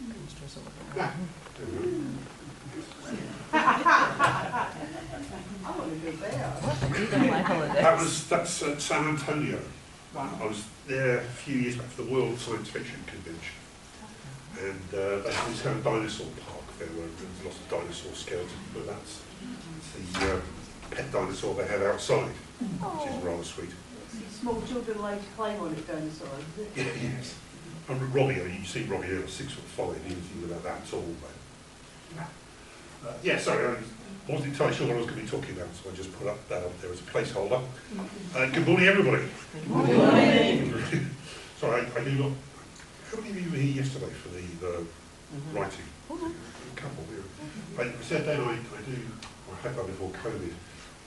Yeah. I want to go there. That's San Antonio. Wow. I was there a few years back for the World Science Fiction Convention, and they always have a dinosaur park there where there's lots of dinosaur skeletons, but that's the pet dinosaur they have outside, which is rather sweet. Small children like to climb on it, dinosaurs. Yeah, yes. And Robbie, you've seen Robbie here, 6'5", he didn't think about that at all. But, yeah, sorry, I wasn't entirely sure what I was going to be talking about, so I just put up that up there as a placeholder. Good morning, everybody. Good morning. Sorry, I do not. How many of you were here yesterday for the writing? A couple, yeah. I said then I had that before COVID,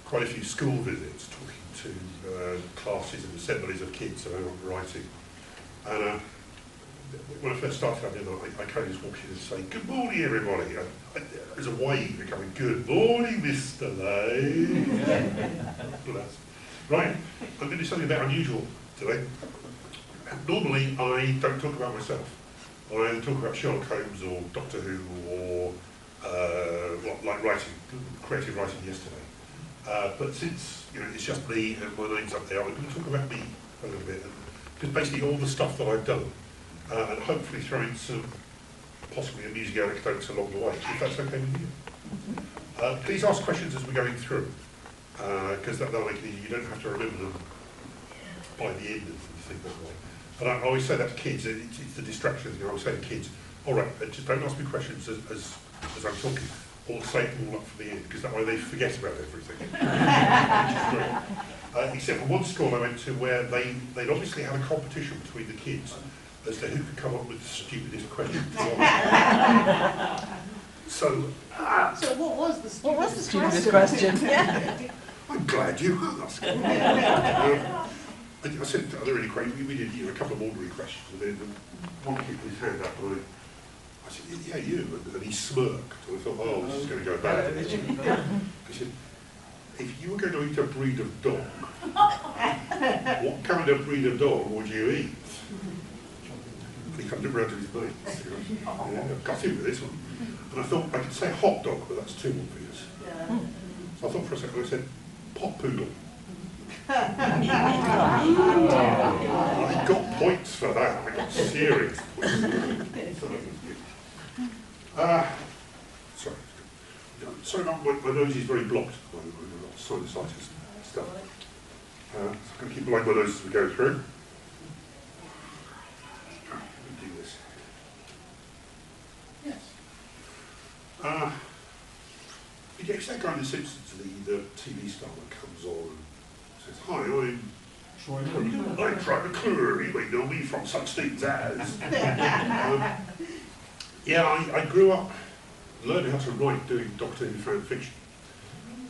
quite a few school visits, talking to classes and assemblies of kids about writing. And when I first started, I kind of just walk in and say, "Good morning, everybody." As a way of going, "Good morning, Mr. Lay." Right, I'm going to do something a bit unusual today. Normally, I don't talk about myself. I either talk about Sherlock Holmes or Doctor Who or like writing, creative writing yesterday. But since it's just me and my name's up there, I'm going to talk about me a little bit, because basically all the stuff that I've done, and hopefully throw in some possibly amusing anecdotes along the way, if that's okay with you. Please ask questions as we're going through, because that'll make it easy. You don't have to remember them by the end of the thing that way. But I always say that to kids, it's the distraction. I always say to kids, all right, just don't ask me questions as I'm talking, or say it all up for the end, because that way they forget about everything. Which is great. Except for one school I went to where they'd obviously had a competition between the kids as to who could come up with the stupidest question. So what was the stupidest question? I'm glad you asked. I said, they're really great. We did a couple of ordinary questions, and then one kid put his hand up, and I said, "Yeah, you," and he smirked, and I thought, oh, this is going to go bad. He said, "If you were going to eat a breed of dog, what kind of breed of dog would you eat?" And he kind of looked around to his mates. Yeah, I've got him with this one. And I thought, I could say hot dog, but that's too obvious. So I thought for a second, I said, "Pot poodle." I got points for that. I got serious points. Sorry, my nose is very blocked. I've got sinusitis stuff. So I'm going to keep blowing my nose as we go through. Let me do this. Yes. It's that guy in The Simpsons, the TV star that comes on and says, "Hi, I'm Troy McClure. You may know me from such things as." Yeah, I grew up learning how to write doing Doctor Who fan fiction.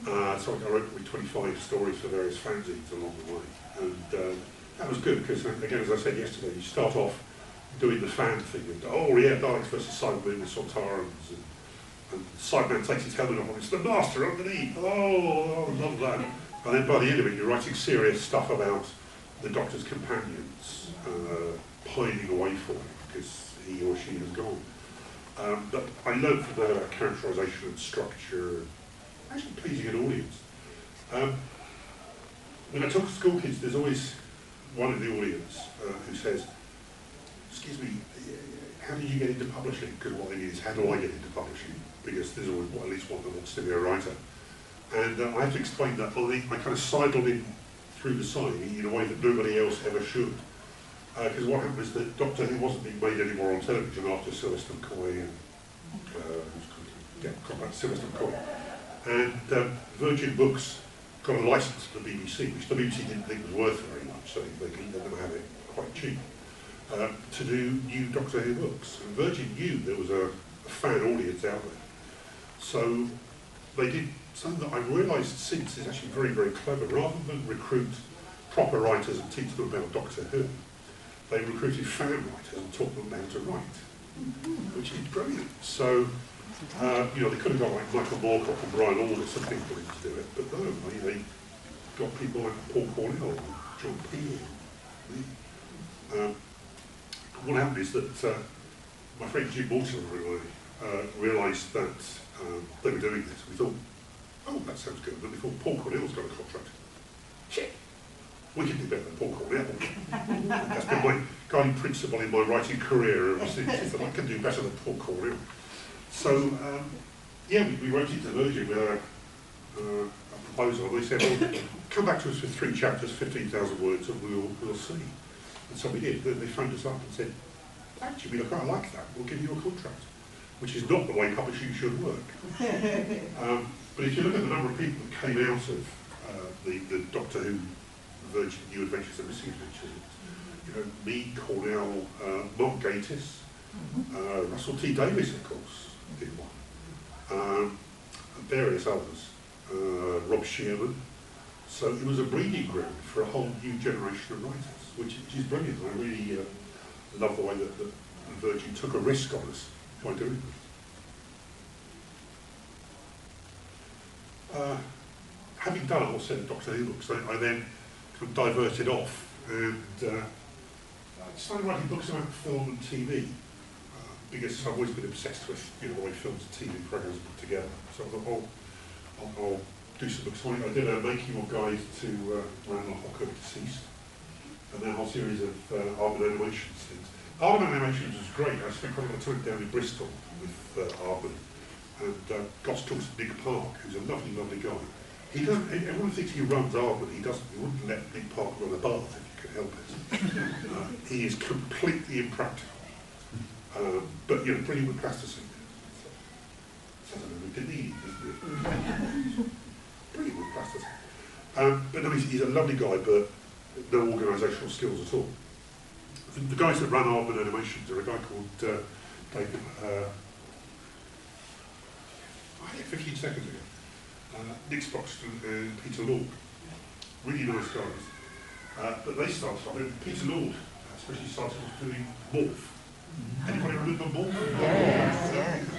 So I wrote probably 25 stories for various fanzines along the way. And that was good because, again, as I said yesterday, you start off doing the fan thing. And, oh yeah, Daleks versus Cybermen with Sontarans. And Cyberman takes his helmet off and it's the Master underneath. Oh, I love that. And then by the end of it, you're writing serious stuff about the Doctor's companions pining away for him because he or she has gone. But I learned from that about characterisation and structure, actually pleasing an audience. When I talk to school kids, there's always one in the audience who says, "Excuse me, how did you get into publishing?" Because what they mean is, how do I get into publishing? Because there's always at least one that wants to be a writer. And I have to explain that I kind of sidled in through the side in a way that nobody else ever should. Because what happened is that Doctor Who wasn't being made anymore on television after Sylvester McCoy and Sylvester McCoy. And Virgin Books got a license to the BBC, which the BBC didn't think was worth very much, so they let them have it quite cheap, to do new Doctor Who books. And Virgin knew there was a fan audience out there. So they did something that I've realised since is actually very, very clever. Rather than recruit proper writers and teach them about Doctor Who, they recruited fan writers and taught them how to write, which is brilliant. So, they could have got like Michael Moorcock and Brian Aldiss and people in to do it, but no, they got people like Paul Cornell and John Peel. What happened is that my friend Jim Mortimer and I realised that they were doing this. We thought, oh, that sounds good. But we thought, Paul Cornell's got a contract. Shit, we can do better than Paul Cornell. That's been my guiding principle in my writing career ever since, is that I can do better than Paul Cornell. So, yeah, we wrote it to Virgin with a proposal, and they said, well, come back to us with 3 chapters, 15,000 words, and we'll see. And so we did. They phoned us up and said, actually, we quite like that, we'll give you a contract, which is not the way publishing should work. But if you look at the number of people that came out of the Doctor Who Virgin New Adventures and Missing Adventures, you know, me, Cornell, Mark Gatiss, Russell T Davies, of course, did one, and various others, Rob Shearman. So it was a breeding ground for a whole new generation of writers, which is brilliant. I really love the way that Virgin took a risk on us by doing this. Having done a whole set of Doctor Who books, I then kind of diverted off and I started writing books about film and TV because I've always been obsessed with, you know, the way films and TV programs are put together. So I thought, oh, I'll do some books. I did a making of guide to Randall Hocker, deceased, and then a whole series of Armadacon animations things. Armadacon animations was great. I spent quite a lot of time down in Bristol with Armadacon, and got to talk to Nick Park, who's a lovely, lovely guy. He doesn't. Everyone thinks he runs Armadacon. He doesn't. He wouldn't let Nick Park run a bath if you could help it. He is completely impractical, but you know, brilliant with plasticine. Sounds like a Canadian, doesn't it? Brilliant with plasticine. But no, he's a lovely guy, but no organisational skills at all. The guys that run Armadacon Animations are a guy called David. 15 seconds ago. Nick Sproxton and Peter Lord. Really nice guys. But they started off, Peter Lord especially started off doing Morph. Anybody remember Morph? Yes.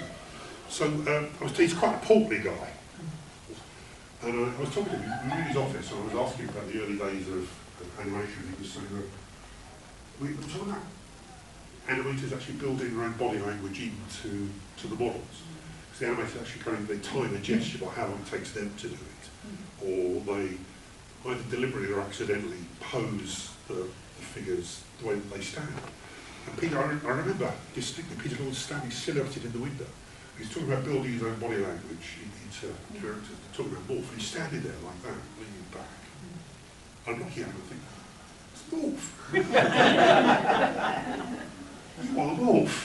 So he's quite a portly guy. And I was talking to him, we were in his office, and I was asking about the early days of animation. He was saying that we were talking about animators actually building their own body language into the models. The animators actually kind of, they time a gesture by how long it takes them to do it, or they either deliberately or accidentally pose the figures the way that they stand. And Peter, I remember distinctly Peter Lord standing silhouetted in the window. He's talking about building his own body language into characters, talking about Morph, and he's standing there like that, leaning back. I'm looking at him and thinking, it's Morph. You are Morph.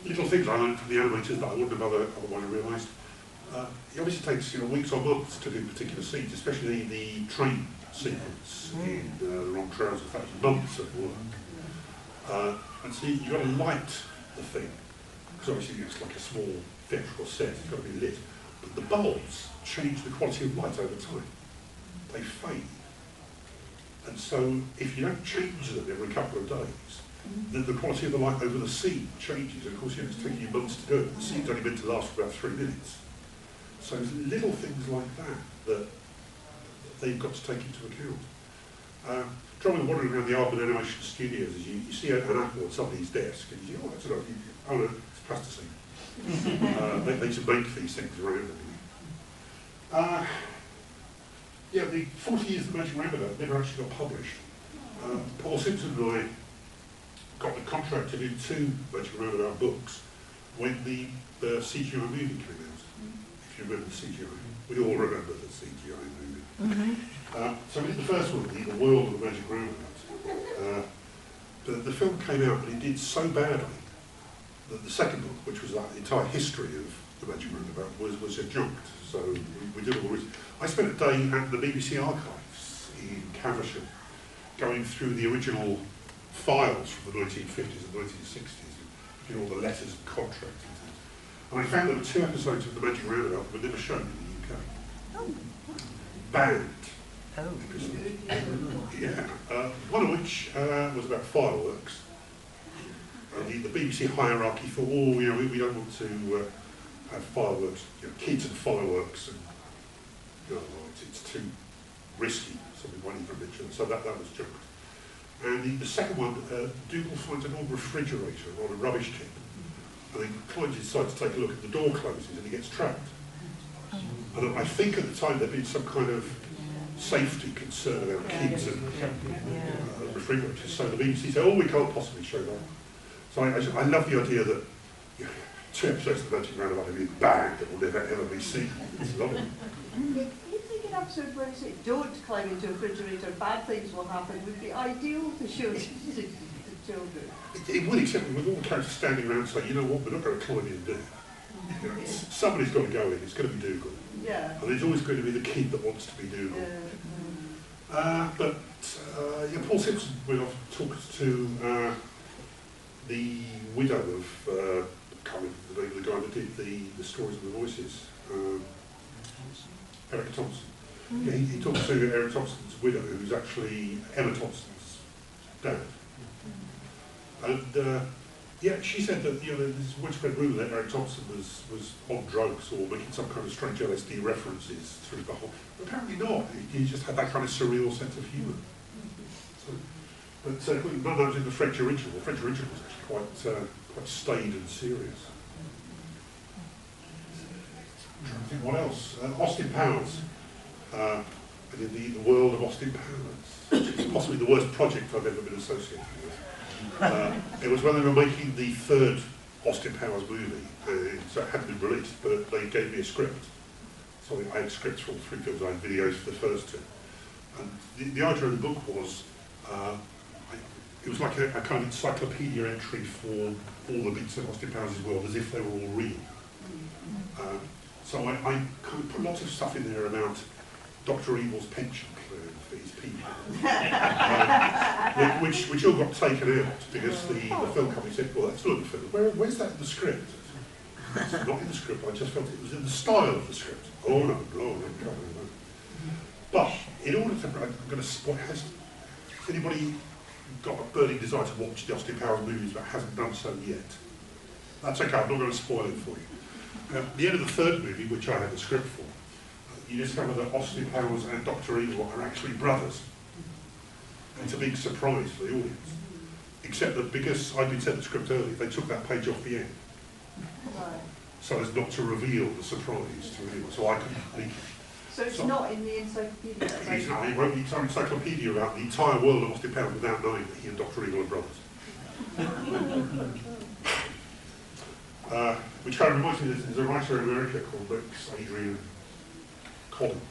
Little things I learned from the animators that I wouldn't have otherwise realised. It obviously takes, you know, weeks or months to do particular scenes, especially the train sequence in The Wrong Trousers. That was months of work. And so you've got to light the thing, because obviously it's like a small theatrical set, it's got to be lit. But the bulbs change the quality of light over time. They fade. And so if you don't change them every couple of days, the quality of the light over the scene changes. And of course, you know, it's taking you months to do it. The scene's only meant to last for about 3 minutes. So there's little things like that they've got to take into account. Trouble with wandering around the Armadacon Animation Studios is you see an apple on somebody's desk and you think, oh, that's enough. Oh no, it's plasticine. They should make these things around it. Yeah, the 40 Years of the Magic Roundabout never actually got published. Paul Simpson and I got the contract to do 2 Magic Roundabout books when the CGI movie came out. If you remember the CGI, we all remember the CGI movie. So we did the first one, The World of the Magic Roundabout. The film came out, but it did so badly that the second book, which was the entire history of the Magic Roundabout, was adjunct. So we did all the research. I spent a day at the BBC archives in Caversham, going through the original files from the 1950s and 1960s, you know, all the letters and contracts and things. And I found there were 2 episodes of The Magic Roundabout that were never shown in the UK. Oh. Banned. Oh. Yeah. One of which was about fireworks. The BBC hierarchy thought, oh, you know, we don't want to have fireworks, you know, kids and fireworks, and you know, it's too risky, so we won't even mention it. So that was junked. And the second one, Dougal finds an old refrigerator on a rubbish tip. And then Clyde decides to take a look, at the door closes and he gets trapped. And I think at the time there'd been some kind of safety concern about kids and refrigerators. So the BBC said, oh, we can't possibly show that. So I love the idea that 2 episodes of the Magic Roundabout have been bang, that will never ever be seen. It's lovely. You think an episode where you say, don't climb into a refrigerator, bad things will happen, would be ideal to show to children. It would, except with all the characters standing around saying, you know what, we're not going to climb in and do it. You know, somebody's got to go in, it's going to be Dougal. Yeah. And there's always going to be the kid that wants to be Dougal. Yeah, Paul Simpson went off and talked to the widow of, I can't remember the name of the guy that did the stories of the voices, Eric Thompson. Yeah, he talked to Eric Thompson's widow, who's actually Emma Thompson's dad. And yeah, she said that, you know, there's widespread rumour that Eric Thompson was on drugs or making some kind of strange LSD references through the whole. Apparently not. He just had that kind of surreal sense of humour. So, but none of that was in the French original. The French original was actually quite staid and serious. I'm trying to think what else. Austin Powers. And in the world of Austin Powers, which is possibly the worst project I've ever been associated with. It was when they were making the 3rd Austin Powers movie, so it hadn't been released, but they gave me a script. So I had scripts for all 3 films, I had videos for the first 2. And the idea of the book was, it was like a kind of encyclopedia entry for all the bits of Austin Powers' world, as if they were all real. So I kind of put lots of stuff in there about Dr. Evil's pension plan for his people, which all got taken out because the film company said, well, that's not the film. Where's that in the script? It's not in the script, I just felt it was in the style of the script. Oh, no. But in order to, I'm going to spoil, has anybody got a burning desire to watch the Austin Powers movies but hasn't done so yet? That's okay, I'm not going to spoil it for you. At the end of the 3rd movie, which I had the script for, you discover that Austin Powers and Dr. Evil are actually brothers. And it's a big surprise for the audience. Except that because I'd been sent the script early, they took that page off the end. Right. So as not to reveal the surprise to anyone. So I couldn't leak it. So it's not in the encyclopedia? He's not. He wrote the entire encyclopedia about the entire world of Austin Powers without knowing that he and Dr. Evil are brothers. Which kind of reminds me, there's a writer in America called Rex Adrian Collins.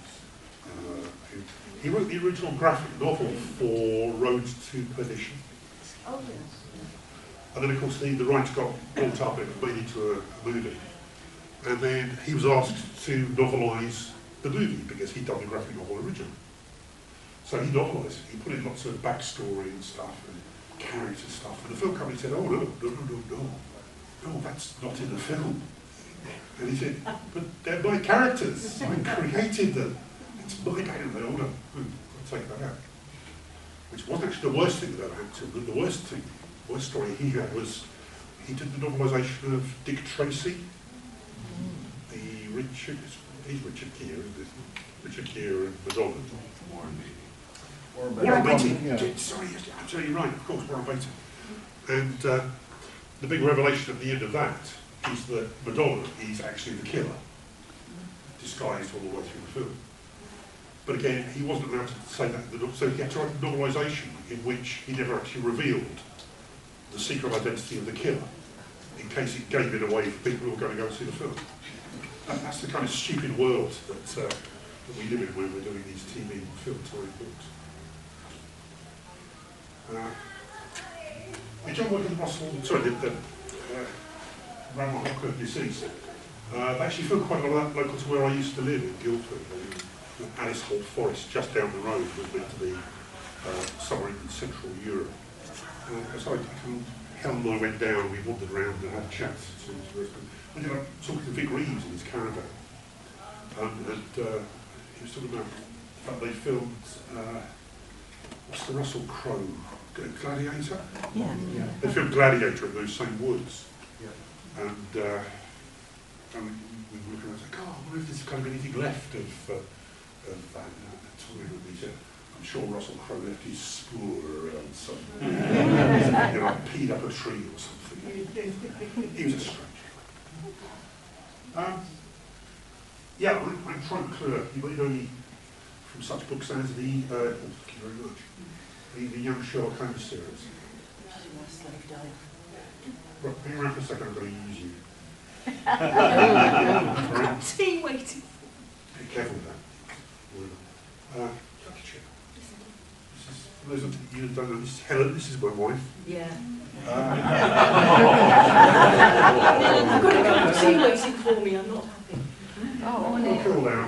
He wrote the original graphic novel for Road to Perdition. Oh, yes. And then, of course, the rights got brought up and it was made into a movie. And then he was asked to novelise the movie because he'd done the graphic novel originally. So he novelised it. He put in lots of backstory and stuff and character stuff. And the film company said, oh, no, that's not in the film. And he said, but they're my characters. I created them. It's my character. They all know. I'll take that out. Which wasn't actually the worst thing that ever happened to him. The worst story he had was he did the novelisation of Dick Tracy. He's Richard Gere, isn't it? Richard Gere and Madonna. Warren Beatty. Yeah. Sorry, yes, absolutely right. Of course, Warren Beatty. And the big revelation at the end of that is that Madonna is actually the killer, disguised all the way through the film. But again, he wasn't allowed to say that, so he had to write a novelisation in which he never actually revealed the secret identity of the killer, in case it gave it away for people who were going to go and see the film. That's the kind of stupid world that we live in when we're doing these TV and film time books. John William Russell, sorry, Grandma Hopkins deceased. They actually filmed quite a lot of that local to where I used to live in Guildford. Alice Holt Forest, just down the road, was meant to be somewhere in Central Europe. So Helen and I went down, we wandered around and had chats. We ended up talking to Vic Reeves in his caravan. And he was talking about the fact they filmed, what's the Russell Crowe, Gladiator? Yeah. They filmed Gladiator in those same woods. Yeah. And we were looking around and said, God, I wonder if there's kind of anything left of that touring. And he said, I'm sure Russell Crowe left his spoor around somewhere. You know, peed up a tree or something. He was a strange. Yeah, I'm trying to clear. You might know me from such books as the, thank you very much, the Young Sherlock Holmes series. Right, hang around for a second, I'm going to use you. Right. Tea waiting. Be careful with that. Lucky chair. This is, for those of you who don't know, this is Helen, this is my wife. Yeah. I've got a cup of tea waiting for me, I'm not happy. Oh, cool now.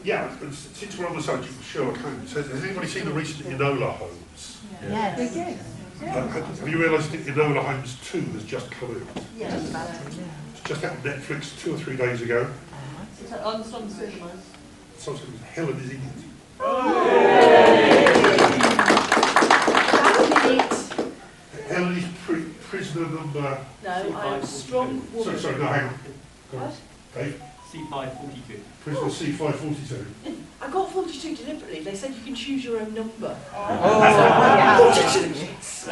Yeah, since we're on the subject of Sherlock Holmes, has anybody seen the recent Enola Holmes? Yes. Have you realised that Enola Holmes 2 has just come out? Yes. It's just out on Netflix 2 or 3 days ago. It's on some cinemas. So Helen is in it. Helen is prisoner number... No, I am a strong woman. Sorry, no, hang on. What? Dave? C542. Prisoner C542. I got 42 deliberately. They said you can choose your own number. Oh, 42! Yes.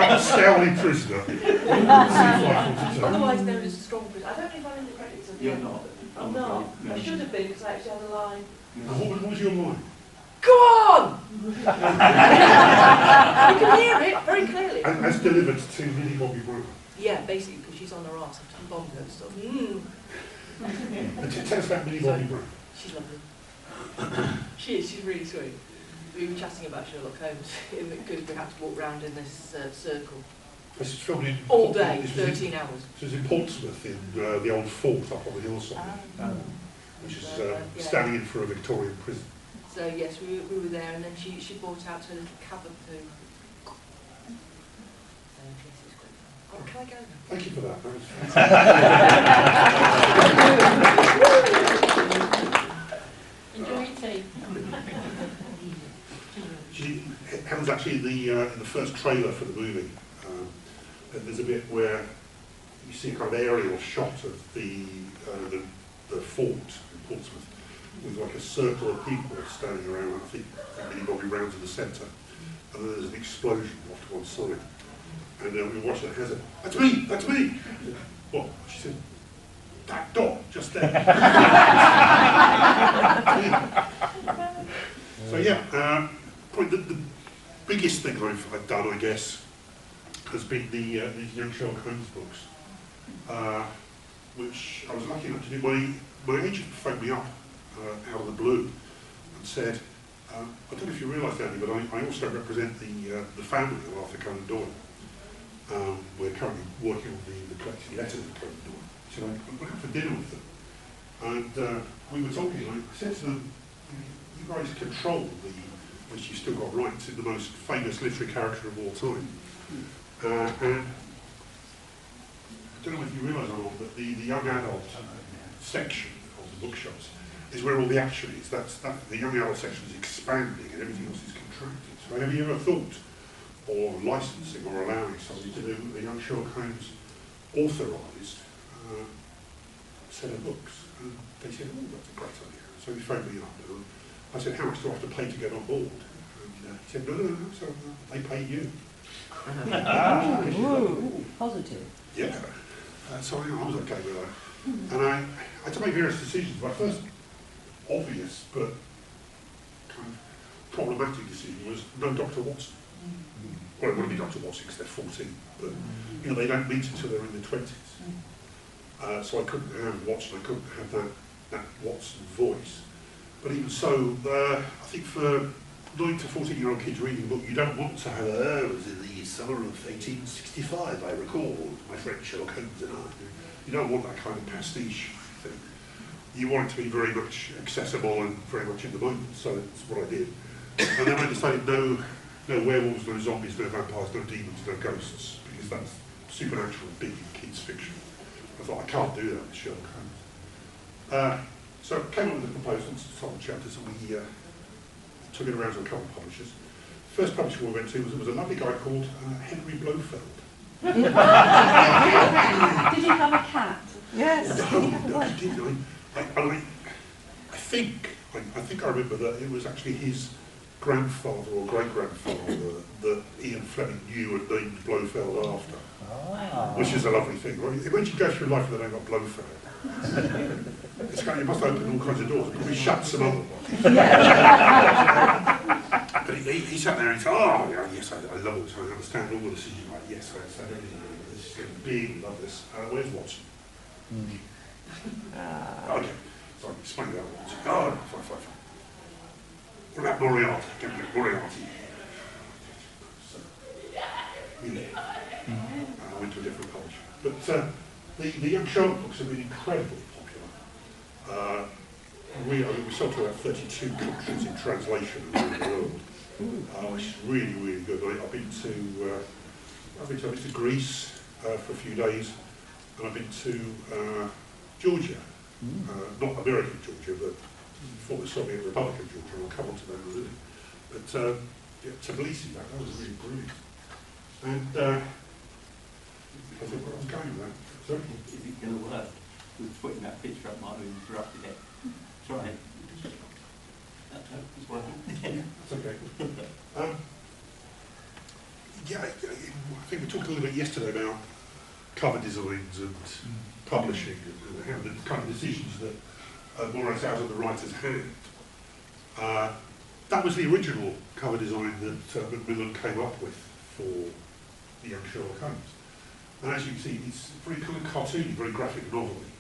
That's Scowling prisoner. C542. otherwise known as a strong prisoner. I don't know if I'm in the credits. You're not. I'm not. I should have been because I actually had a line. What was your line? Go on! You can hear it very clearly. And as delivered to Millie Bobby Brown. Yeah, basically because she's on her arse after bongo and stuff. Tell us about Millie Bobby Brown. She's lovely. She is, she's really sweet. We were chatting about Sherlock Holmes because we had to walk around in this circle This is filmed in... all day, this was 13 hours. This was in Portsmouth, in the old fort up on the hillside, which is standing in for a Victorian prison. So yes, we were there, and then she brought out her little cabin poo. Yes, it's great. Oh, can I go now? Thank you for that. enjoy your tea. Helen's actually in the first trailer for the movie. There's a bit where you see a kind of aerial shot of the fort in Portsmouth with like a circle of people standing around. I think Millie Bobby Brown's in the centre, and then there's an explosion off to one side. And we watched it. Has it? That's me. That's me. What? She said, that dot just there. So yeah, probably the biggest thing I've done, I guess, has been these Young Sherlock Holmes books, which I was lucky enough to do. My agent phoned me up out of the blue and said, I don't know if you realise, Andy, but I also represent the family of Arthur Conan Doyle. We're currently working on the collected letters of Conan Doyle. So I went out for dinner with them, and we were talking. I said to them, "You guys control which you've still got rights, in the most famous literary character of all time." And I don't know if you realise or not, but the young adult section of the bookshops is where all the action is. The young adult section is expanding, and everything else is contracted. So have you ever thought of licensing or allowing somebody to do a Young Sherlock Holmes authorised set of books? And they said, "Oh, that's a great idea." So he phoned me up, and I said, "How much do I have to pay to get on board?" And he said, "No, so they pay you." Ooh, positive. Yeah. So I was okay with that. And I had to make various decisions. My first obvious but kind of problematic decision was no Dr. Watson. Well, it wouldn't be Dr. Watson because they're 14, but you know, they don't meet until they're in their 20s. So I couldn't have Watson, I couldn't have that Watson voice. But even so, I think for 9 to 14-year-old kids reading a book, you don't want to have, it was in the summer of 1865, I recall, my friend Sherlock Holmes and I. You don't want that kind of pastiche thing. You want it to be very much accessible and very much in the moment, so that's what I did. And then I decided no werewolves, no zombies, no vampires, no demons, no ghosts, because that's supernatural and big in kids' fiction. I thought, I can't do that with Sherlock Holmes. So I came up with the proposals, told the chapters, and we took it around to a couple of publishers. first publisher we went to was a lovely guy called Henry Blofeld. Did he have a cat? Yes. I think I remember that it was actually his grandfather or great-grandfather that Ian Fleming knew and named Blofeld after, which is a lovely thing. Right? When you go through life with the name of Blofeld, it's kind of, it must open all kinds of doors, but we shut some other ones. But he sat there and he said, oh, yeah, yes, I love it, I understand all this. He's like, yes, I understand everything. This is going to be big, love this. Where's Watson? Okay, so I can explain that Watson. Oh, no, fine. What about Moriarty? Get Moriarty. So, I went to a different publisher. But the Young Sherlock books have been incredibly popular. We sold to about 32 countries in translation around the world, which is really, really good. I've been to Greece for a few days, and I've been to Georgia, not American Georgia, but former Soviet Republic of Georgia. I'll come on to that in a minute. But yeah, Tbilisi, that was really brilliant. And I think where I was going with that. Sorry? Is it going to work? With putting that picture up might have interrupted it. Try it. It's working. That's okay. Yeah, I think we talked a little bit yesterday about cover designs and publishing and how the kind of decisions that more or less out of the writer's hand. That was the original cover design that Macmillan came up with for the Young Sherlock Holmes. And as you can see, it's very kind of cartoony, very graphic novel-y.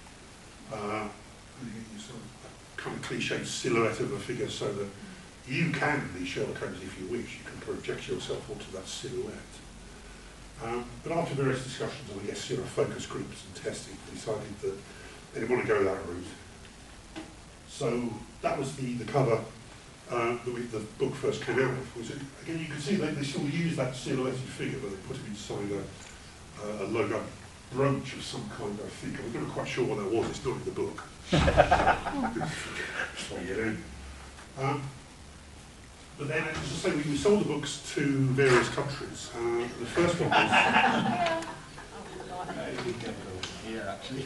Sort of a kind of cliched silhouette of a figure so that you can be Sherlock Holmes if you wish. You can project yourself onto that silhouette. But after various discussions and I guess focus groups and testing, we decided that they didn't want to go that route. So that was the cover that the book first came out with. Again, you can see they still use that silhouetted figure, but they put it inside a logo brooch of some kind, I think. I'm not quite sure what that was. It's not in the book. But then, as I say, we sold the books to various countries. The first one was... Here, actually.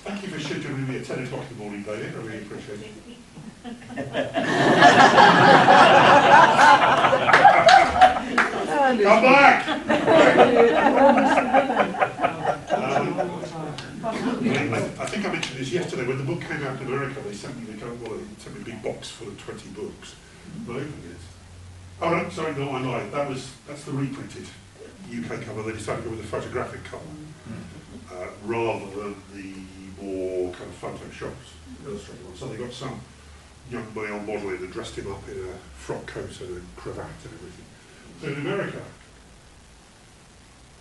Thank you for scheduling me at 10 o'clock in the morning, David. I really appreciate it. Come back! I think I mentioned this yesterday. When the book came out in America, they sent me a big box full of 20 books. I opened it. Oh no, sorry, no, I lied. That's the reprinted UK cover. They decided to go with a photographic cover rather than the more kind of photoshopped illustrated one. So they got some young male modelling and dressed him up in a frock coat and a cravat and everything. So in America,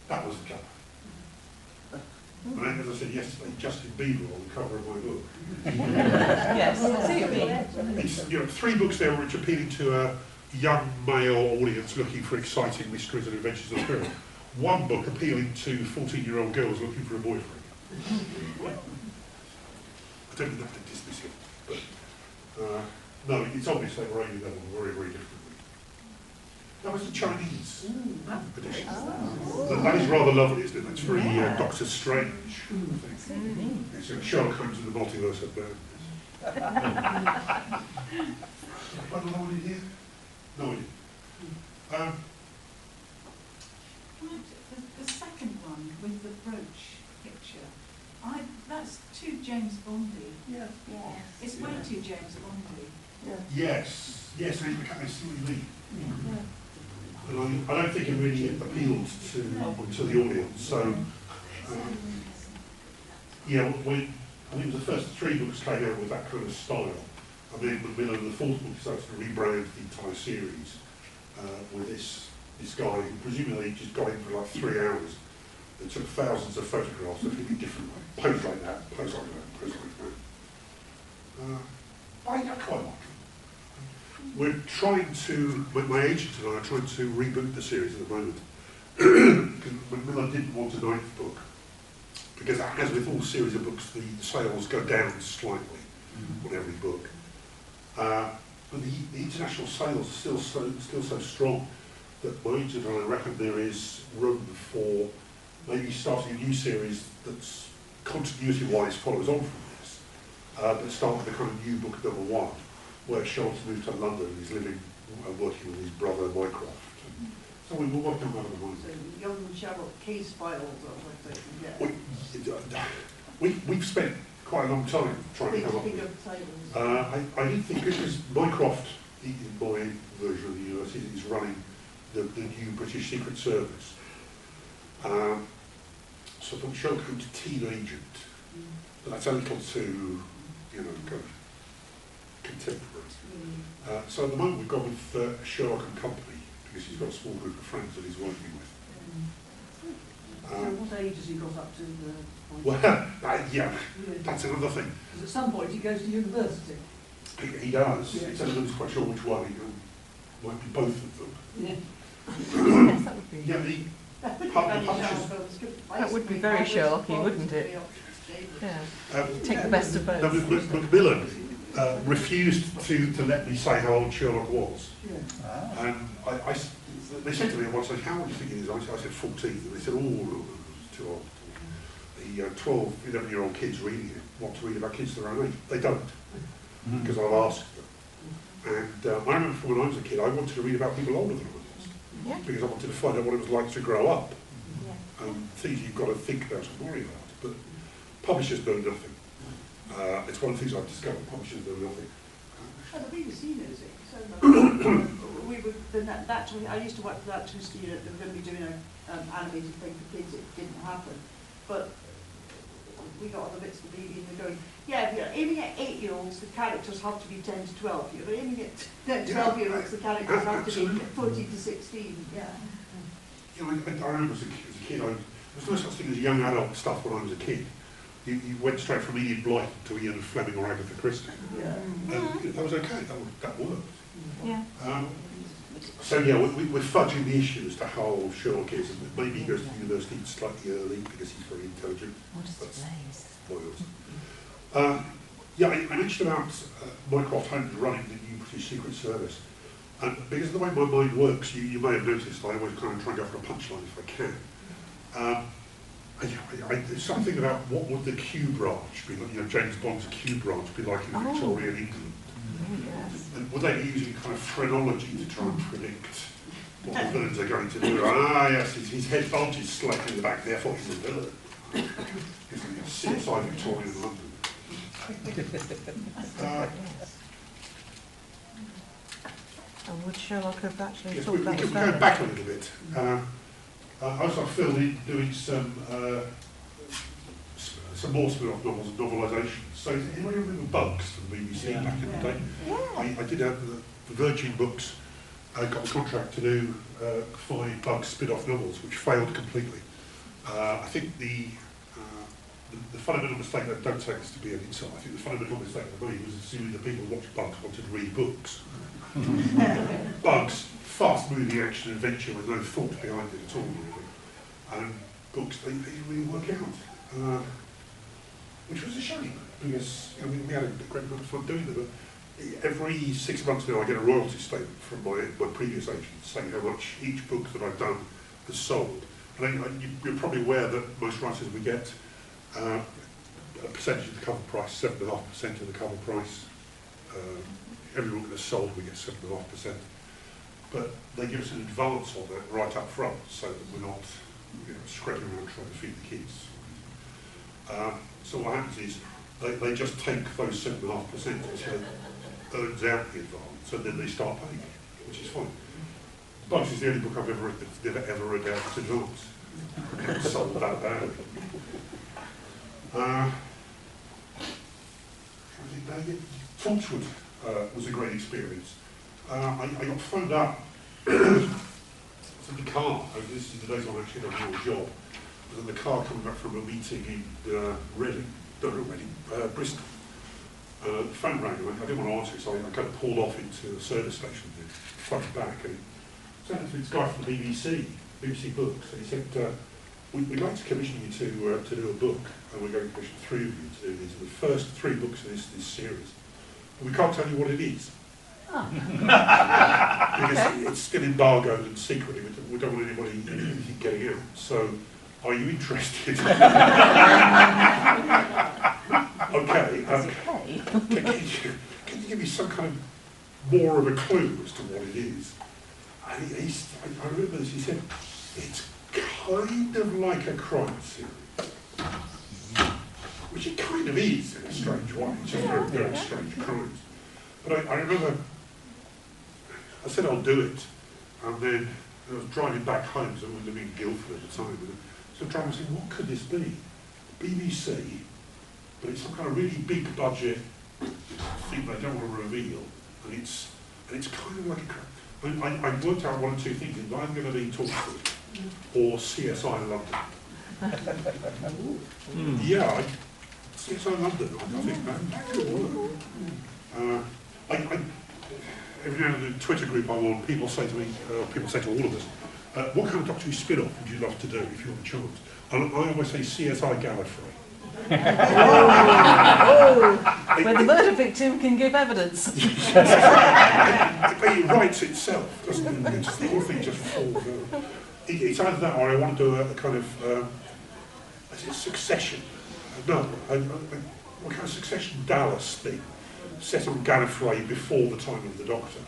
that was the cover. And then, as I said yesterday, Justin Bieber on the cover of my book. Yes, I see what you mean. It's 3 books there which are appealing to a young male audience looking for exciting mysteries and adventures of the spirit. 1 book appealing to 14-year-old girls looking for a boyfriend. I don't think that's to dismiss it, but no, it's obvious they were aiming at them very, very differently. That was the Chinese edition. That is rather lovely, isn't it? That's very Doctor Strange. It's Sherlock Holmes in the multiverse of madness. I don't know what it is. No idea. The second one with the brooch picture, that's too James Bondy. Yeah. It's way too James Bondy. Yes, I see what you mean. And I don't think it really appealed to the audience. So, yeah, I think it was the first 3 books came out with that kind of style. And then Macmillan, the 4th book, decided to rebrand the entire series with this guy who presumably just got in for like 3 hours and took thousands of photographs of him in different ways. Pose like that, pose like that, pose like that. I quite like it. We're trying to, my agent and I are trying to reboot the series at the moment. Macmillan didn't want a 9th book, because as with all series of books, the sales go down slightly on every book. but the international sales are still so strong that my agent and I reckon there is room for maybe starting a new series that's continuity-wise follows on from this, but start with a kind of new book #1, where Sherlock's moved to London and he's living and working with his brother Mycroft. So we will work on that at the moment. So young Sherlock case files or something, yeah. We've spent quite a long time trying to come up with it. I didn't think, because Mycroft, in my version of the universe, is running the new British Secret Service. So I thought Sherlock Holmes teen agent, but that's a little too, kind of contemporary. So at the moment we've gone with Sherlock and Company, because he's got a small group of friends that he's working with. So what age has he got up to? Yeah, that's another thing. Because at some point he goes to university. He does. Yeah. It's only quite sure which one. Might be both of them. Yeah. Yes, that would be. Yeah, That would be very Sherlocky, wouldn't it? Yeah. Take the best of both. No, Macmillan refused to let me say how old Sherlock was. Yeah. And they said to me once, how old do you think he is? I said 14. And they said, oh, no, it's too old. The 12, 11-year-old kids reading it want to read about kids their own age. They don't, because I've asked them. And I remember from when I was a kid, I wanted to read about people older than I was, Yeah. because I wanted to find out what it was like to grow up. Things you've got to think about and worry about. But publishers know nothing. It's one of the things I've discovered, publishers know nothing. And the BBC knows it. So we would, naturally, I used to work for that Tuesday, they were going to be doing an animated thing for kids, it didn't happen. But we got other bits of the BBC and they're going, yeah, if you're aiming at 8-year-olds, the characters have to be 10 to 12. If you're aiming at 12-year-olds, the characters have to be 14 to 16. Yeah. I remember as a kid, there was no such thing as young adult stuff when I was a kid. You went straight from Enid Blyton to Ian Fleming or Agatha Christie. Yeah. That was okay, that worked. Yeah. So yeah, we're fudging the issue as to how old Sherlock is, and maybe he goes to university slightly early because he's very intelligent. That's spoilers. Yeah, I mentioned about Mycroft Holmes running the new British Secret Service. And because of the way my mind works, you may have noticed I always kind of try and go for a punchline if I can. There's something about what would the Q branch be like, James Bond's Q branch be like in Victorian England. Yes. And would they be using kind of phrenology to try and predict what the villains are going to do? Yes, his head bulges slightly in the back, therefore he's a villain. He's going to CSI Victorian London. And would Sherlock have actually Yes, thought we that can was go back a little bit. I was filled in doing some more spin-off novels and novelisations. So anybody remember Bugs from the BBC back in the day? Yeah. I did have the Virgin Books. I got the contract to do 5 Bugs spin-off novels, which failed completely. I think the fundamental mistake, that don't take this to be an insult, I think the fundamental mistake I made was assuming that people who watched Bugs wanted to read books. Bugs, fast-moving action adventure with no thought behind it at all, really. And books, they didn't really work out. Which was a shame, because we had a great amount of fun doing them. But every 6 months now I get a royalty statement from my previous agent saying how much each book that I've done has sold. And you're probably aware that most writers we get a percentage of the cover price, 7.5% of the cover price. Every book that's sold we get 7.5%. But they give us an advance on that right up front, so that we're not scraping around trying to feed the kids. So what happens is they just take those 7.5% until it earns out the advance, and then they start paying, which is fine. Bugs is the only book I've ever read that's ever read out its advance. I haven't sold that badly. Torchwood was a great experience. I got phoned up from the car. This is the days when I actually had a real job. I was in the car coming back from a meeting in Bristol. The phone rang, and I didn't want to answer it, so I kind of pulled off into the service station to phone back. And it turned out to be this guy from the BBC Books, and he said, we'd like to commission you to do a book, and we're going to commission 3 of you to do these. The first 3 books of this series. And we can't tell you what it is. Because it's still embargoed and secretive. We don't want anybody anything getting out. So, are you interested? Okay. Can you give me some kind of more of a clue as to what it is? And I remember this. He said it's kind of like a crime series, which it kind of is in a strange way. It's just very, very strange crimes. But I remember I said I'll do it, and then I was driving back home, so I was living in Guildford at the time. So I'm trying to think, what could this be? BBC, but it's some kind of really big budget thing that I don't want to reveal, and it's kind of like a. I worked out one or two things. It's either going to be Torchwood or CSI London. Yeah, CSI London. I think that could work. Every now and then in the Twitter group I'm on, people say to me, people say to all of us, what kind of Doctor Who spin-off would you love to do if you had a chance? And I always say CSI Gallifrey. Where the murder victim can give evidence. It writes itself, doesn't it? The whole thing just falls out. It's either that or I want to do a kind of, is it Succession? No, what kind of Succession Dallas thing, set on Gallifrey before the time of the Doctor.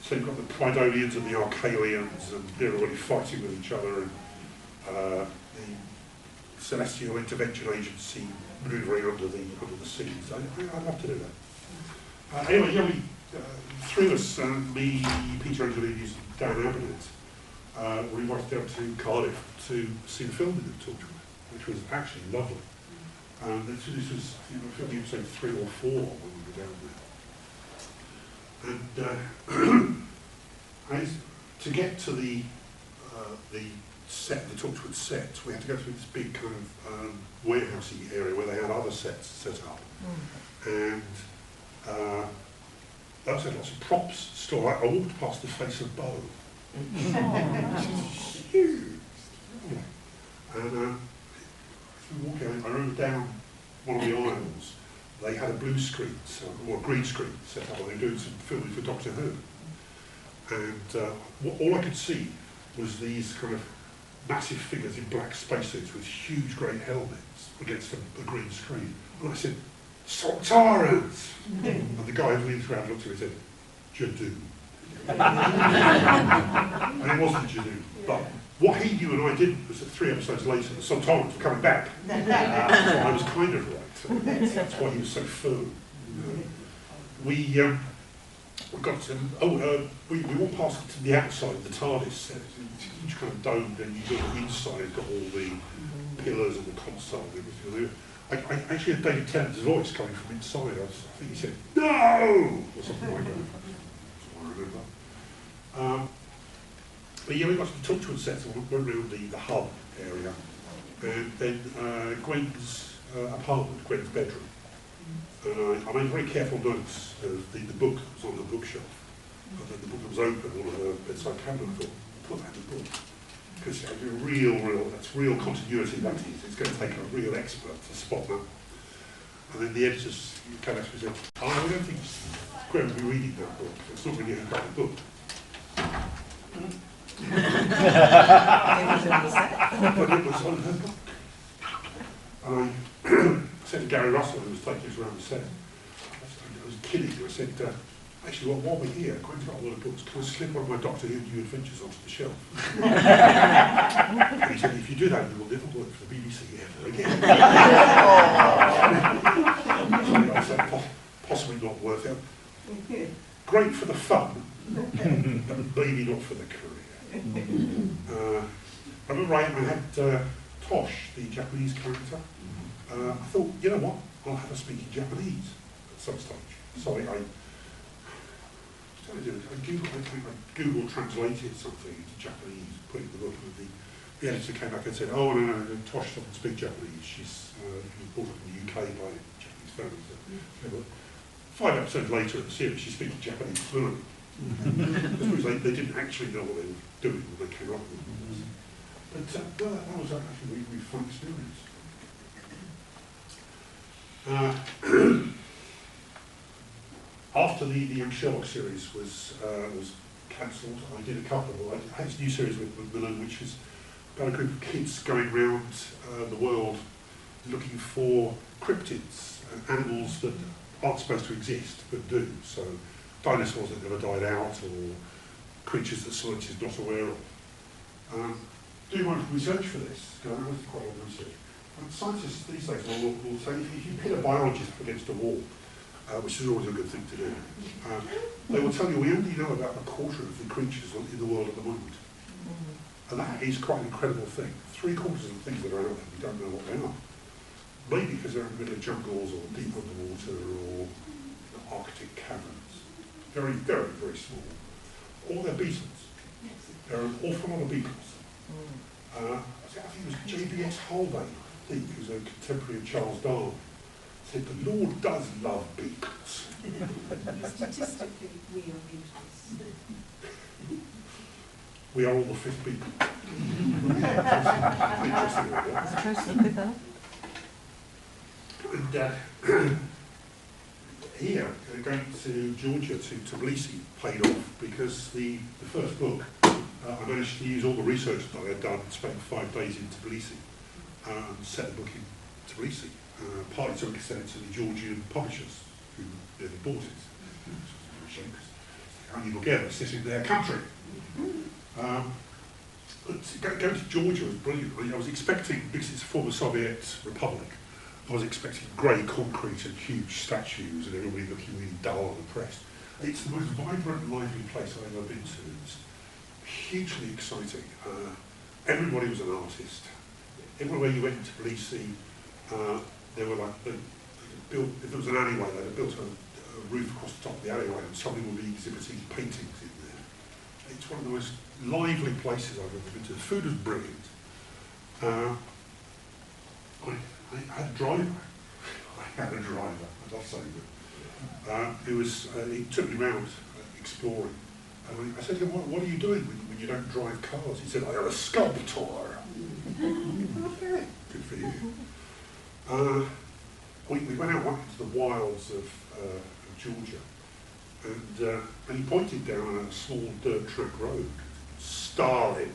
So you've got the Prydonians and the Archalians and everybody fighting with each other, and the Celestial Intervention Agency manoeuvring under the seas. I'd love to do that. Anyway, yeah, three of us, me, Peter Angelides, Dan Abernethy, were invited down to Cardiff to see the filming of Torchwood, which was actually lovely. This was, filming episode 3 or 4 when we were down there. And to get to the set, the Torchwood set, we had to go through this big kind of warehousey area where they had other sets set up. And they also had lots of props stored. I walked past the face of Bo. Huge. And walking, I remember down one of the aisles, they had a blue screen, or a green screen set up, and they were doing some filming for Doctor Who. And all I could see was these kind of massive figures in black spacesuits with huge great helmets against a green screen. And I said, Sontarans! And the guy who leaned around looked at me and said, Jadu. And it wasn't Jadu, but what he knew and I didn't was that 3 episodes later, the Sontarans were coming back. So I was kind of right. That's why he was so firm. We got to, we walked past to the outside of the TARDIS set. It's a huge kind of dome, and you go inside, got all the pillars and the console and everything. I actually had David Tennant's voice coming from inside. I think he said, no! Or something like that. That's what I remember. But yeah, we got to the Torchwood set, and we went around the hub area. And then Gwen's apartment, Gwen's bedroom. I made very careful notes of the book that was on the bookshelf. And then the book was open, all of her bedside cabinet. I thought, put that in the book. Because that's real continuity, that is. It's going to take a real expert to spot that. And then the editors came out and said, I don't think Gwen will be reading that book. It's not really her kind of book. But it was on her book. And I said to Gary Russell, who was taking us around the set, I was kidding him. I said, actually, while we're here, Gwen's got a lot of books. Can I slip one of my Doctor Who New Adventures onto the shelf? And he said, if you do that, you will never work for the BBC ever again. So I said, possibly not worth it. Great for the fun, but maybe not for the career. I remember I had Tosh, the Japanese character. I thought, you know what, I'll have her speaking Japanese at some stage. So I Google translated something into Japanese, put it in the book, and the editor came back and said, oh, no, Tosh doesn't speak Japanese. She's brought up in the UK by Japanese families. 5 episodes later in the series, she's speaking Japanese fluently. Because they didn't actually know what they were doing when they came up with it. But that was actually a really fun experience. after the Young Sherlock series was cancelled, I did a couple. I had this new series with Macmillan, which is about a group of kids going around the world looking for cryptids, animals that aren't supposed to exist but do. So dinosaurs that never died out, or creatures that science is not aware of. Doing my research for this, I was quite a lot of research. And scientists these days will say if you pit a biologist up against a wall, which is always a good thing to do, they will tell you we only know about a quarter of the creatures in the world at the moment. And that is quite an incredible thing. 3/4 of the things that are out there, we don't know what they are. Maybe because they're in the middle of jungles or deep underwater or Arctic caverns. Very, very, very small. Or they're beetles. There are an awful lot of beetles. I think it was J.B.S. Haldane, who's a contemporary of Charles Darwin, said the Lord does love beetles. Statistically, we are beetles. We are all the fifth beetle. And here, going to Georgia, to Tbilisi, paid off because the first book, I managed to use all the research that I had done, spent 5 days in Tbilisi, and set the book in Tbilisi. Partly so we could send it to the Georgian publishers who nearly bought it. The only book ever set in their country. But going to Georgia was brilliant. I was expecting, because it's a former Soviet republic, I was expecting grey concrete and huge statues and everybody looking really dull and oppressed. It's the most vibrant and lively place I've ever been to. It's hugely exciting. Everybody was an artist. Everywhere you went to Tbilisi, they were like, they built, if there was an alleyway, they'd built a roof across the top of the alleyway and somebody would be exhibiting paintings in there. It's one of the most lively places I've ever been to. The food was brilliant. I had a driver. I love saying that. He took me around exploring. And I said to him, what are you doing when you don't drive cars? He said, I am a sculptor. Okay, good for you. We went out into the wilds of Georgia, and he pointed down a small dirt track road. Stalin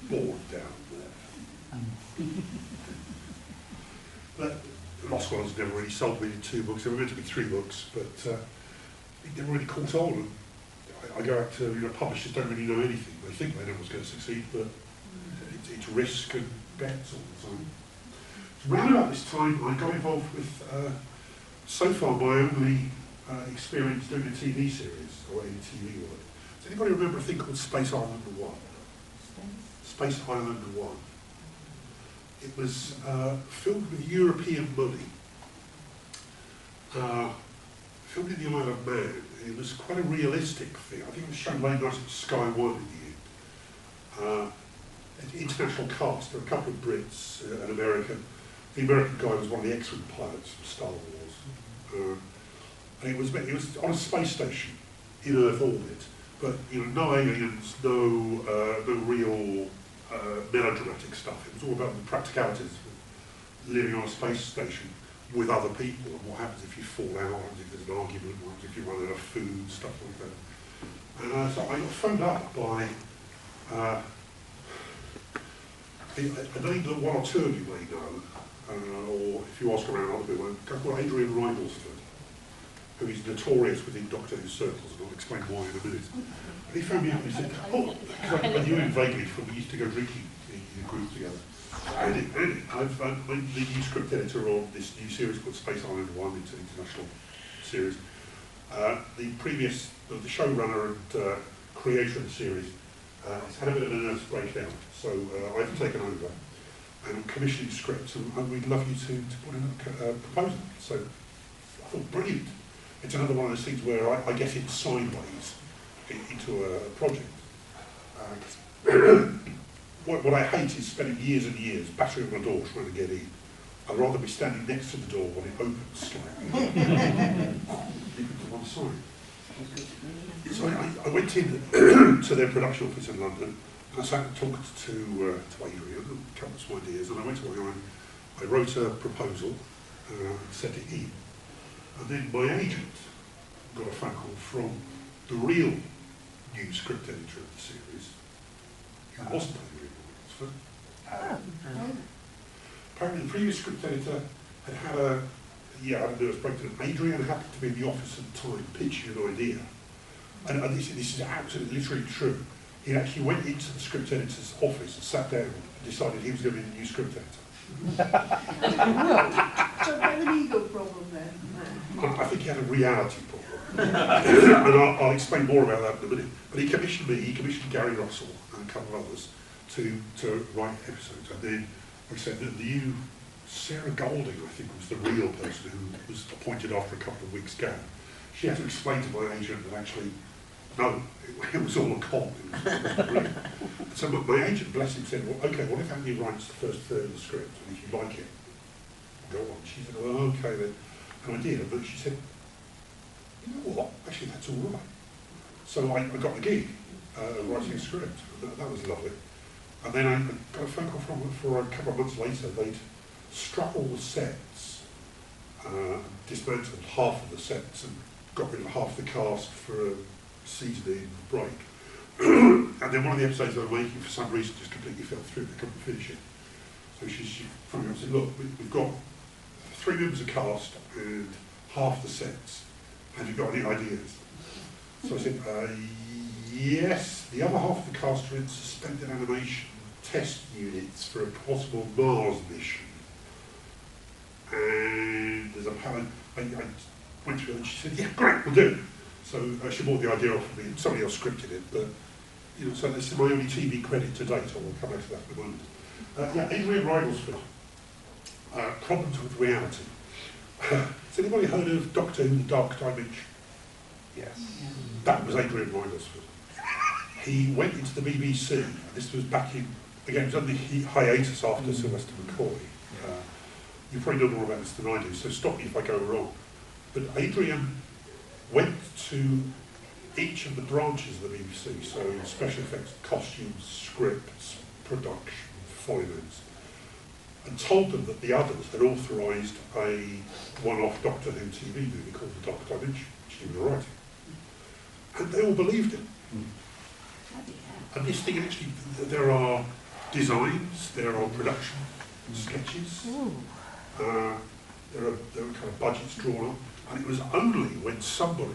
born down there. But Lost Worlds never really sold me in 2 books. There were meant to be 3 books, but it never really caught on. And I go out to, publishers don't really know anything. They think they know what's going to succeed, but it's risk and bets all the time. So around about this time, I got involved with, so far, my only experience doing a TV series, or any TV work. Does anybody remember a thing called Space Islander 1? Space Islander 1. It was filmed with European money, filmed in the Isle of Man. It was quite a realistic thing. I think it was shown late night at Sky One in the end. International cast, there were a couple of Brits, an American. The American guy was one of the X-Wing pilots from Star Wars. And it was on a space station in Earth orbit, but no aliens, no real melodramatic stuff. It was all about the practicalities of living on a space station with other people and what happens if you fall out, what happens if there's an argument, what happens if you run out of food, stuff like that. And so I got phoned up by a name that 1 or 2 of you may know, or if you ask around other people, a guy called Adrian Ribblesford, who is notorious within Doctor Who circles, and I'll explain why in a minute. And he phoned me up and he said, because I knew him vaguely from, we used to go drinking in a group together. I'm the new script editor of this new series called Space Islander 1, it's an international series. The showrunner and creator of the series has had a bit of a nervous breakdown, so I've taken over and I'm commissioning scripts, and we'd love you to put in a proposal. So I thought, brilliant. It's another one of those things where I get in sideways into a project. What I hate is spending years and years battering on the door trying to get in. I'd rather be standing next to the door when it opens slightly. to one side. So I went in to their production office in London, and I sat and talked to Adrian and came up with some ideas, and I went away and I wrote a proposal, sent it in. And then my agent got a phone call from the real new script editor of the series, who wasn't Adrian Wigglesford. Apparently the previous script editor had a nervous breakdown. Adrian happened to be in the office at the time, pitching an idea. And this is absolutely literally true. He actually went into the script editor's office and sat down and decided he was going to be the new script editor. So a bit of an ego problem then. I think he had a reality problem. And I'll explain more about that in a minute. But he commissioned me, he commissioned Gary Russell and a couple of others to write episodes. And then, like I said, the new Sarah Golding, I think, was the real person who was appointed after a couple of weeks' gap. She had to explain to my agent that actually, no, it was all a con. It was brilliant. So my agent, bless him, said, well, okay, what if Andy writes the first third of the script, and if you like it, go on. She said, well, okay then. And I did, but she said, you know what, actually that's all right. So I got the gig, writing a script, and that was lovely. And then I got a phone call from her for a couple of months later. They'd struck all the sets, dismantled half of the sets, and got rid of half the cast for a season-end break. And then one of the episodes they were making, for some reason, just completely fell through. They couldn't finish it. So she phoned me up and said, look, we've got 3 members of cast and half the sets. Have you got any ideas? So I said, yes. The other half of the cast are in suspended animation test units for a possible Mars mission. And there's a panel. I went to her and she said, yeah, great, we'll do it. So she bought the idea off of me, and somebody else scripted it, but, you know, so this is my only TV credit to date. I will come back to that in a moment. Adrian Wigglesford, problems with reality. Has anybody heard of Doctor Who, The Dark Dimension? Yes. That was Adrian Wigglesford. He went into the BBC, and this was back in, again, it was on the hiatus after Sylvester McCoy. You probably know more about this than I do, so stop me if I go wrong. But Adrian went to each of the branches of the BBC, so special effects, costumes, scripts, production, finance, and told them that the others had authorised a one-off Doctor Who TV movie called The Dark Dimension, which he was writing. And they all believed him. And this thing actually, there are designs, there are production sketches, there are kind of budgets drawn up, and it was only when somebody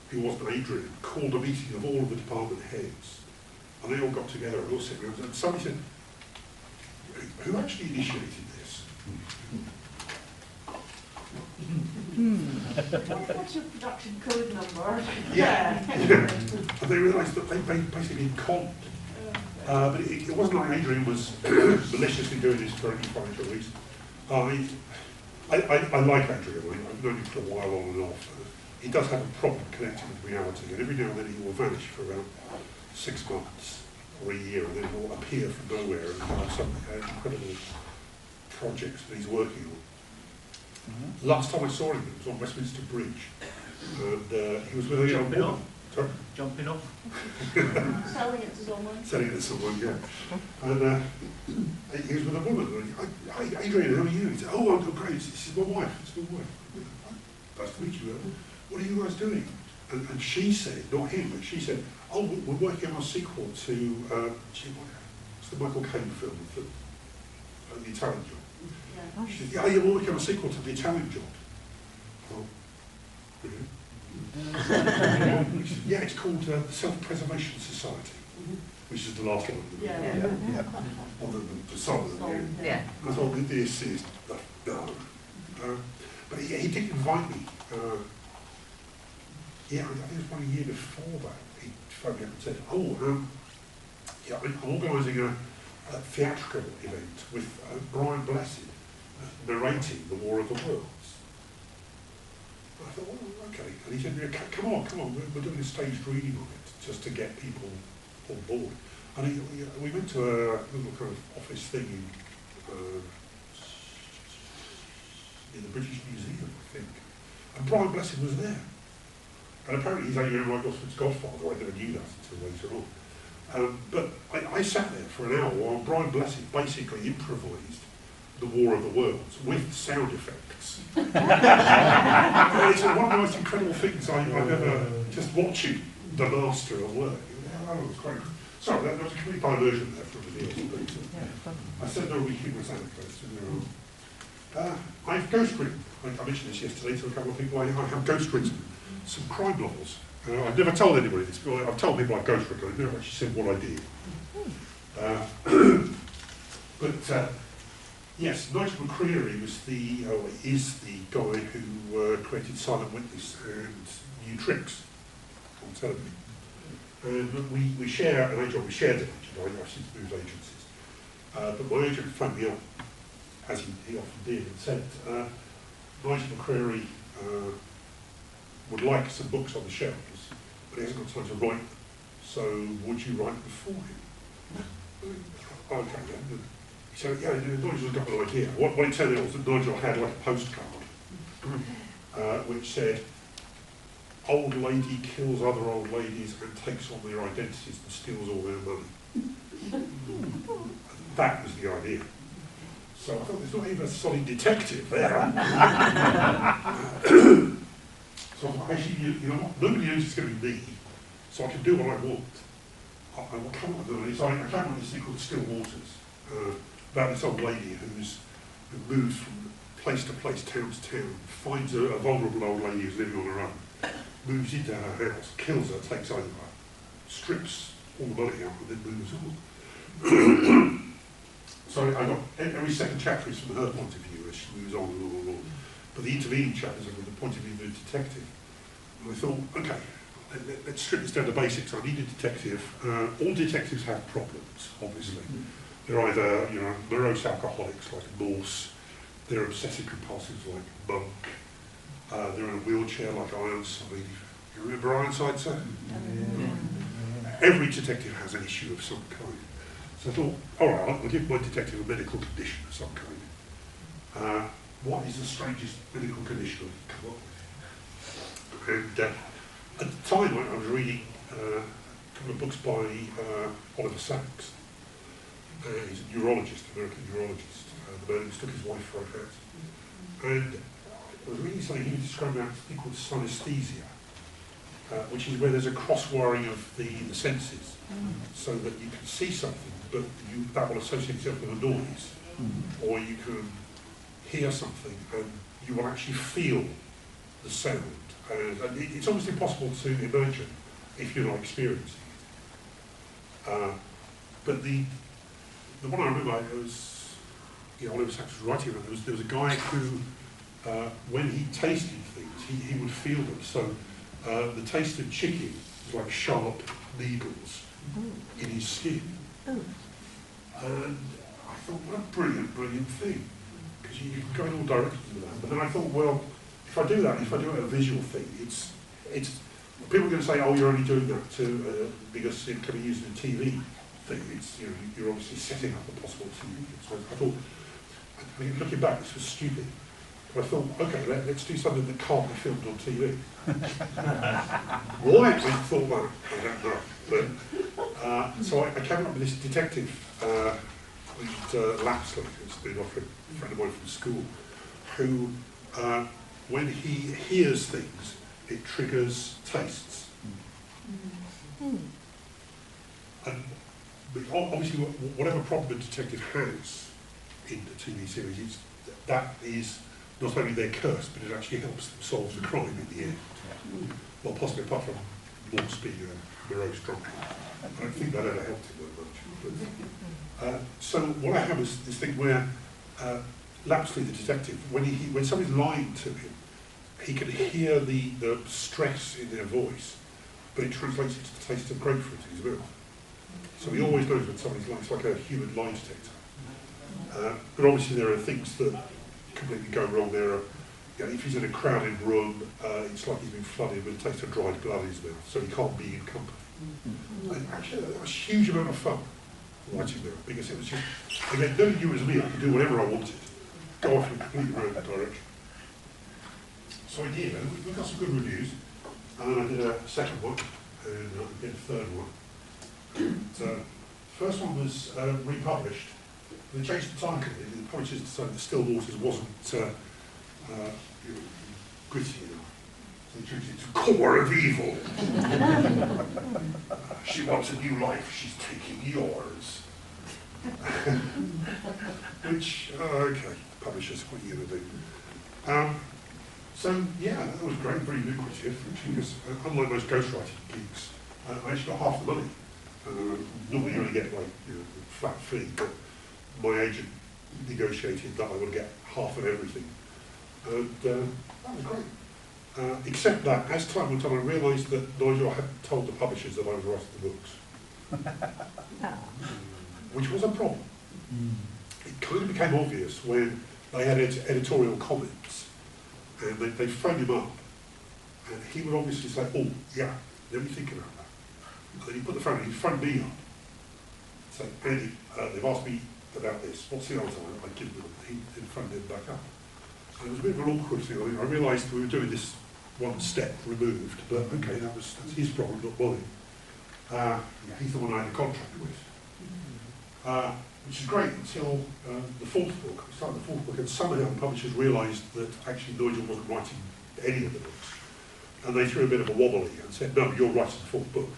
who wasn't Adrian called a meeting of all of the department heads, and they all got together and all sat around, and somebody said, who actually initiated this? What's your production code number? Yeah. And they realised that they basically been conned. But it wasn't like Adrian was maliciously doing this for any financial reason. I like Adrian. I've known him for a while on and off. He does have a problem connecting with reality, and every now and then he will vanish for around 6 months or a year, and then he will appear from nowhere and have some incredible projects that he's working on. Last time I saw him, it was on Westminster Bridge, and he was with a young woman. Sorry? Jumping off. Selling it to someone. Selling it to someone, yeah. And he was with a woman. And hi, Adrian, how are you? He said, oh, I'm great. This is my wife. It's my wife. Nice to meet you. What are you guys doing? And she said, not him, but she said, oh, we're working on a sequel to what's the Michael Caine film, the Italian Job. Yeah. She said, yeah, we're working on a sequel to the Italian Job. Oh, really? Yeah, it's called the Self-Preservation Society, which is the last one. Or the song of the year. Yeah. I thought, this is no. But he did invite me. I think it was about a year before that. He phoned me up and said, I'm organising a theatrical event with Brian Blessed narrating The War of the Worlds. I thought, well, okay. And he said, come on, we're doing a staged reading of it, just to get people on board. And we went to a little kind of office thing in the British Museum, I think. And Brian Blessed was there. And apparently he's Adrian Wigglesford's godfather. I never knew that until later on. But I sat there for an hour while Brian Blessed basically improvised The War of the Worlds with sound effects. It's one of the most incredible things I've ever, just watching the master at work. Oh, it was quite, sorry, that was a complete diversion there from the deal. I said there will be humorous anecdotes. I've ghost written, I mentioned this yesterday to a couple of people, I have ghost written some crime novels. I've never told anybody this, but I've told people I've ghost written, I've never actually said what I did. Yes, Nigel McCreary was is the guy who created Silent Witness and New Tricks on television. And we share an agent, we shared an agent, I've since moved agencies. But my agent phoned me up, as he often did, and said, Nigel McCreary would like some books on the shelves, but he hasn't got time to write them. So would you write them for him? Okay, yeah. So yeah, Nigel's got an idea. What it turned out was that Nigel had like a postcard which said, "Old lady kills other old ladies and takes on their identities and steals all their money." That was the idea. So I thought there's not even a solid detective there. So I thought, actually, you know what? Nobody knows it's going to be me, so I can do what I want. I will come up with this. I came up with this thing called Still Waters. About this old lady who moves from place to place, town to town, finds a vulnerable old lady who's living on her own, moves into her house, kills her, takes over, strips all the money out, and then moves on. So I got every second chapter is from her point of view as she moves on and on and on. But the intervening chapters are from the point of view of the detective. And I thought, okay, let's strip this down to basics. I need a detective. All detectives have problems, obviously. They're either, you know, morose alcoholics like Morse, they're obsessive compulsives like Monk, they're in a wheelchair like Ironside. You remember Ironside, sir? Yeah. Every detective has an issue of some kind. So I thought, all right, I'll give my detective a medical condition of some kind. What is the strangest medical condition I can come up with? And at the time I was reading a couple of books by Oliver Sacks. He's a neurologist, American neurologist, the man who took his wife for a hat. And I was reading something, he was describing a thing called synesthesia, which is where there's a cross-wiring of the senses, so that you can see something, but that will associate itself with a noise, or you can hear something and you will actually feel the sound. And it's almost impossible to imagine if you're not experiencing it. But the one I remember was, Oliver Sacks was writing about, there was a guy who, when he tasted things, he would feel them. So the taste of chicken was like sharp needles in his skin. And I thought, what a brilliant, brilliant thing. Because you can go in all directions with that. But then I thought, well, if I do that, if I do it a visual thing, it's people are going to say, oh, you're only doing that because it can be used in a TV thing. It's, you're obviously setting up a possible TV. So I thought, I mean, looking back, this was stupid. But I thought, okay, let's do something that can't be filmed on TV. Why I thought that, I don't know. But, so I came up with this detective called Lapsley, who's been a friend of mine from school, who, when he hears things, it triggers tastes. And obviously, whatever problem a detective has in the TV series, that is not only their curse, but it actually helps them solve the crime in the end. Well, possibly apart from Morse being a morose drunkard. I don't think that ever helped him that much. So what I have is this thing where Lapsley, the detective, when somebody's lying to him, he can hear the stress in their voice, but it translates into the taste of grapefruit in his mouth. So he always knows when somebody's lying. It's like a human lie detector. But obviously there are things that completely go wrong. There are, if he's in a crowded room, it's like he's been flooded with a taste of dried blood in his mouth, so he can't be in company. And actually, that was a huge amount of fun writing that, because it was just, again, knowing you as me, I could do whatever I wanted, go off in a completely random direction. So I did, and we got some good reviews, and then I did a second one, and I did a third one. And, the first one was republished They changed the title. The publishers decided that Still Waters wasn't gritty enough. So they changed it to Core of Evil. She wants a new life, she's taking yours. Which, okay, publishers, what are you going to do? So, yeah, that was great, very lucrative, because unlike most ghostwriting gigs, I actually got half the money. Normally you only get like a flat fee, but my agent negotiated that I would get half of everything. And that was great. Except that, as time went on, I realised that Nigel had told the publishers that I was writing the books. Which was a problem. It kind of became obvious when they had editorial comments, and they phoned him up, and he would obviously say, oh, yeah, let me think about that. And then he put the phone, he phoned me up, say, Andy, they've asked me about this, what's the answer? I'd give them, he'd phone them back up. And it was a bit of an awkward thing. I realised we were doing this one step removed, but okay, that's his problem, not mine. He's the one I had a contract with. Which is great until the fourth book. We started the fourth book, and somehow the publishers realised that actually Nigel wasn't writing any of the books. And they threw a bit of a wobbly and said, no, you're writing the fourth book.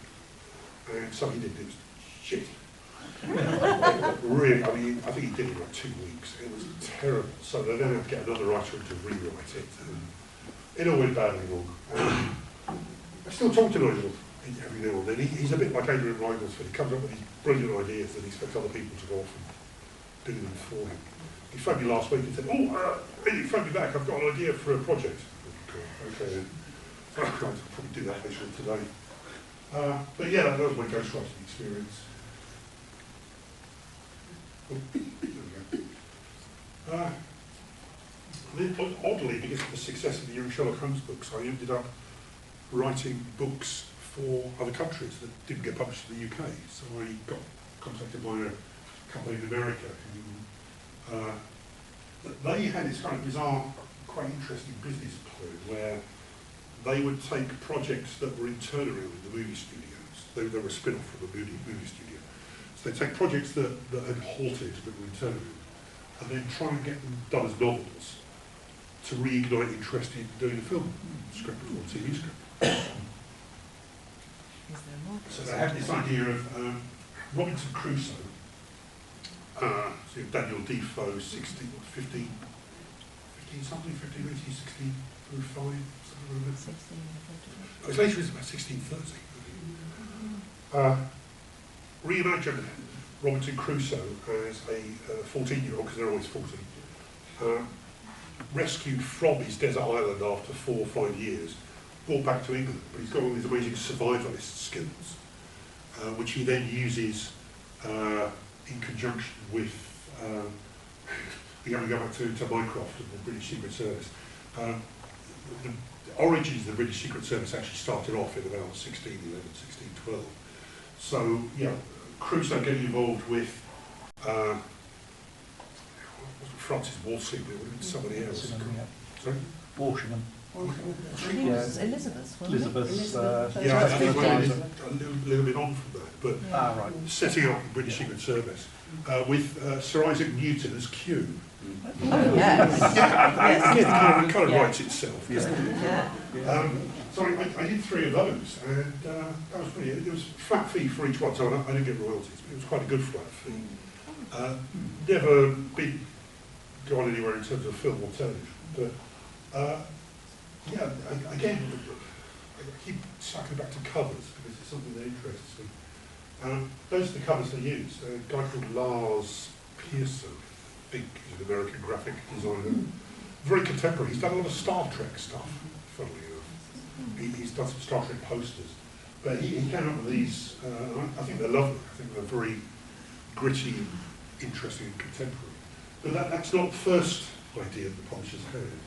And so he did this shit. Really, I mean, I think he did it in like 2 weeks. It was terrible. So they then had to get another writer to rewrite it. And it all went badly wrong. I still talk to Nigel every now and then. He's a bit like Adrian Reinholdsford. He comes up with these brilliant ideas and he expects other people to go off and do them for him. He phoned me last week and said, oh, Andy, phone me back, I've got an idea for a project. Okay then. I'll probably do that later on today. But yeah, that was my ghostwriting experience. Oh, there we go. And then, oddly, because of the success of the Young Sherlock Holmes books, I ended up writing books for other countries that didn't get published in the UK. So I got contacted by a company in America who they had this kind of bizarre, quite interesting business plan where they would take projects that were in turnaround in the movie studios. They were a spin-off from a movie studio. So they'd take projects that had halted, that were in turnaround, and then try and get them done as novels to reignite interest in doing a film script or TV script. So they had this idea of Robinson Crusoe, so Daniel Defoe, 15 something, 1916, 05, something like that. 16. Oh, it's later, it's about 1630. Reimagined Robinson Crusoe as a 14-year-old, because they're always 14, rescued from his desert island after 4 or 5 years, brought back to England, but he's got all these amazing survivalist skills, which he then uses in conjunction with, we're going to go back to Mycroft and the British Secret Service. The origins of the British Secret Service actually started off in about 1611, 1612. So, yeah, Crusoe getting involved with, wasn't Francis Walsingham, it would have been somebody else. Sorry? Walsingham. I think it was Elizabeth, wasn't it? Elizabeth. Yeah, I think a little bit on from that, but Yeah. Right. setting up the British Secret Service with Sir Isaac Newton as Q. Oh, yes. Again, Yes. it kind of Yeah. writes itself, doesn't it? Yeah. So I did 3 of those, and that was pretty. It was flat fee for each one, so I didn't get royalties. But it was quite a good flat fee. Never been gone anywhere in terms of film or television, but yeah, again, I keep circling back to covers because it's something that interests me. Those are the covers they use. A guy called Lars Pearson, I think he's an American graphic designer, very contemporary. He's done a lot of Star Trek stuff, funnily enough. He's done some Star Trek posters. But he came up with these, I think they're lovely. I think they're very gritty, interesting and contemporary. But that's not the first idea that the publishers had.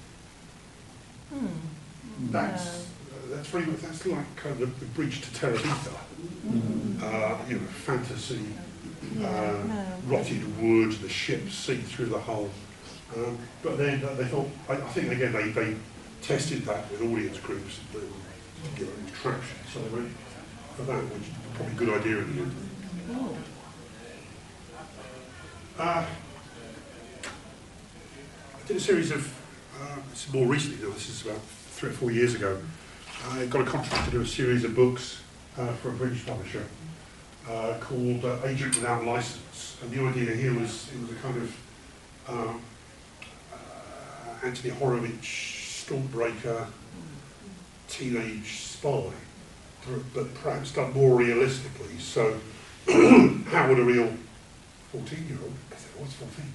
That's very much, that's like kind of the bridge to Terabitha. You know, fantasy, rotted wood, the ship seen through the hull. But then they thought, I think again they tested that with audience groups and get traction. So they went for that, which is probably a good idea in the end. I did a series of, it's more recently now, this is about 3 or 4 years ago. I got a contract to do a series of books for a British publisher called Agent Without License. And the idea here was, it was a kind of Anthony Horowitz, Stormbreaker, teenage spy, but perhaps done more realistically. So, how would a real 14-year-old, because I was 14,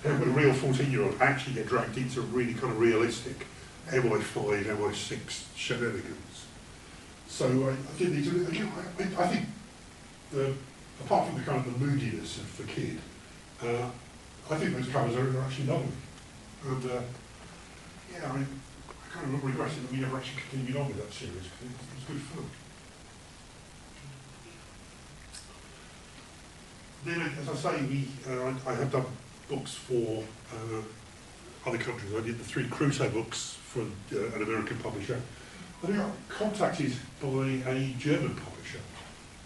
how would a real 14-year-old actually get dragged into really kind of realistic MI5, MI6 shenanigans? So I did these, again, I think, apart from the kind of the moodiness of the kid, I think those covers are actually lovely. And yeah, I kind of regretted that we never actually continued on with that series, because it was good fun. Then, as I say, I have done books for other countries. I did the 3 Crusoe books for an American publisher. I got contacted by a German publisher.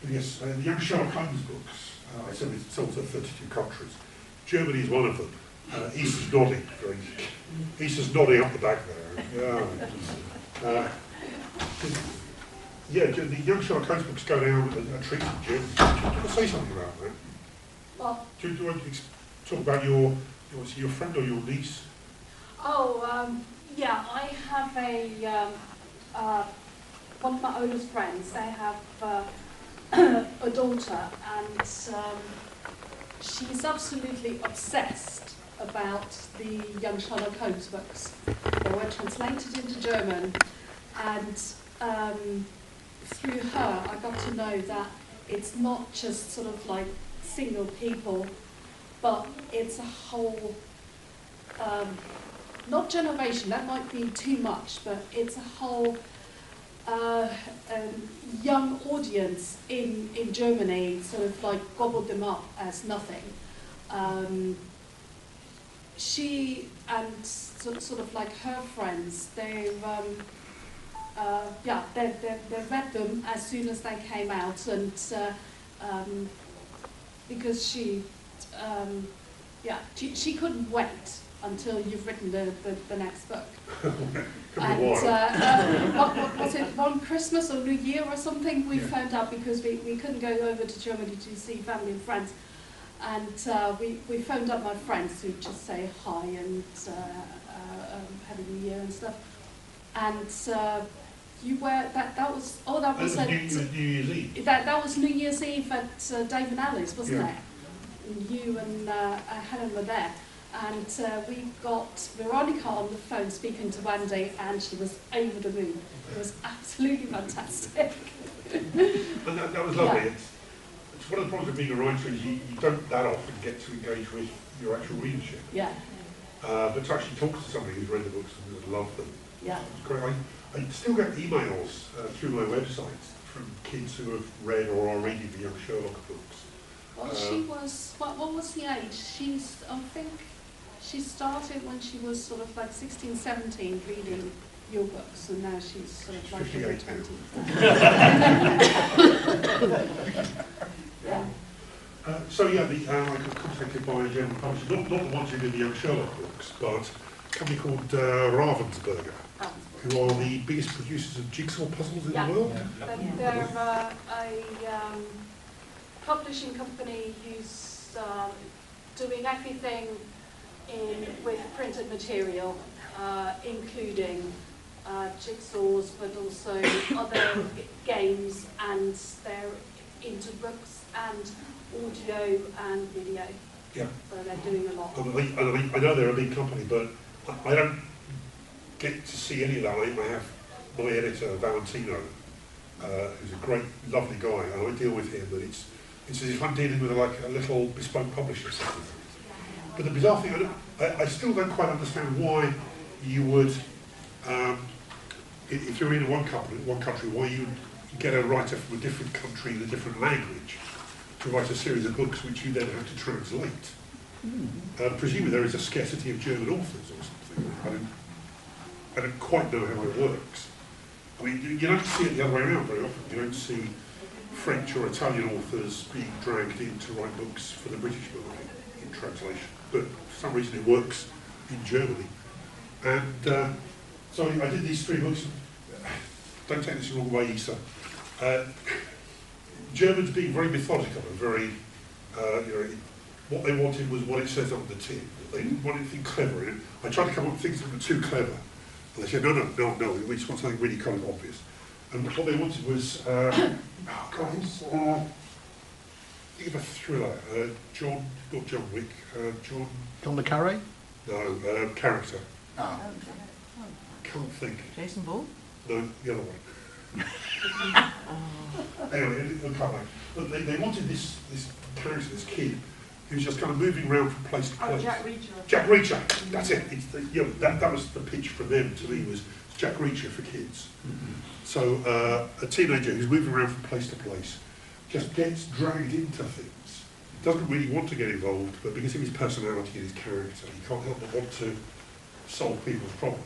Yes, the Young Sherlock Holmes books. I said it's sold to 32 countries. Germany is one of them. Easter's nodding. Easter's nodding up the back there. Yeah, the Young Sherlock Holmes books go down a treat in Germany. Do you want to say something about that? Well, Do you want to talk about your friend or your niece? oh, yeah, I have one of my oldest friends, they have a daughter, and she's absolutely obsessed about the Young Sherlock Holmes books. They were translated into German, and through her I got to know that it's not just sort of like single people, but it's a whole, not generation, that might be too much, but it's a whole young audience in Germany sort of like gobbled them up as nothing. She and sort of like her friends, they've read them as soon as they came out, and because she couldn't wait until you've written the next book. And what was it, one Christmas or New Year or something, we found out, because we couldn't go over to Germany to see family and friends. And we phoned up my friends who just say hi and Happy New Year and stuff. And that was at New Year's Eve. That was New Year's Eve at Dave and Ali's, wasn't it? And you and Helen were there. And we got Veronica on the phone speaking to Wendy, and she was over the moon. It was absolutely fantastic. And that was lovely. Yeah. It's one of the problems of being a writer is you don't that often get to engage with your actual readership. Yeah. But to actually talk to somebody who's read the books and loved them. Yeah. It's great. I still get emails through my website from kids who have read or are reading the Young Sherlock books. Well, she was, what was the age? I think she started when she was sort of like 16, 17 reading your books, and now she's sort of like 58 yeah. So yeah, I got contacted by a German publisher, not the ones who did the Young Sherlock books, but a company called Ravensburger, who are the biggest producers of jigsaw puzzles in the world. They're a publishing company who's doing everything with printed material, including jigsaws, but also other games, and they're into books and audio and video. Yeah. So they're doing a lot. I know they're a big company, but I don't get to see any of that. I have my editor, Valentino, who's a great, lovely guy, and I deal with him, but it's as if I'm dealing with a little bespoke publisher or something. But the bizarre thing, I still don't quite understand why you would, if you're in one country, why you would get a writer from a different country in a different language to write a series of books which you then have to translate. Presumably there is a scarcity of German authors or something. I don't quite know how it works. I mean, you don't see it the other way around very often. You don't see French or Italian authors being dragged in to write books for the British market in translation, but for some reason it works in Germany. And so I did these 3 books. Don't take this the wrong way, Issa. Germans being very methodical and very, what they wanted was what it says on the tin. They didn't want anything clever in it. I tried to come up with things that were too clever. And they said, no, we just want something really kind of obvious. And what they wanted was, think of a thriller. Not John Wick, John le Carré? No, character. Ah. Can't think. Jason Ball? No, the other one. Anyway, it'll come back. But they wanted this character, this kid, who's just kind of moving around from place to place. Oh, Jack Reacher. Jack Reacher, that's it. It's that was the pitch for them to me, was Jack Reacher for kids. So a teenager who's moving around from place to place just gets dragged into things. Doesn't really want to get involved, but because of his personality and his character, he can't help but want to solve people's problems.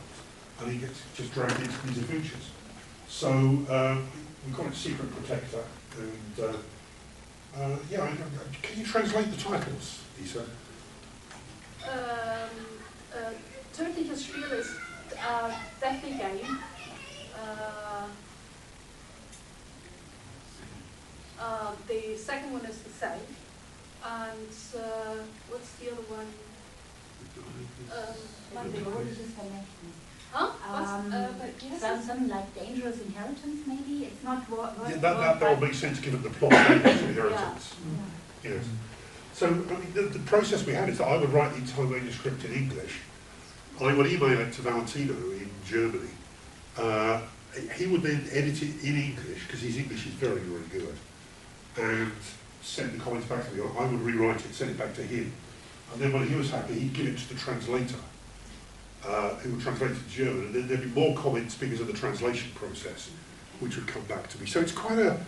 And he gets just dragged into these adventures. So we call it Secret Protector. And can you translate the titles, Lisa? Tödliches Spiel ist Deathly Game. The second one is The Safe. And what's the other one? Huh? Something like Dangerous Inheritance, maybe? It's not what Yeah, that would make sense given the plot of Dangerous Inheritance. Yeah. Yes. So, I mean, the process we had is that I would write the entire manuscript in English. I would email it to Valentino in Germany. He would then edit it in English, because his English is very, very good, and send the comments back to me. I would rewrite it, send it back to him. And then when he was happy, he'd give it to the translator, who would translate it to German, and then there'd be more comments because of the translation process, which would come back to me. So it's quite a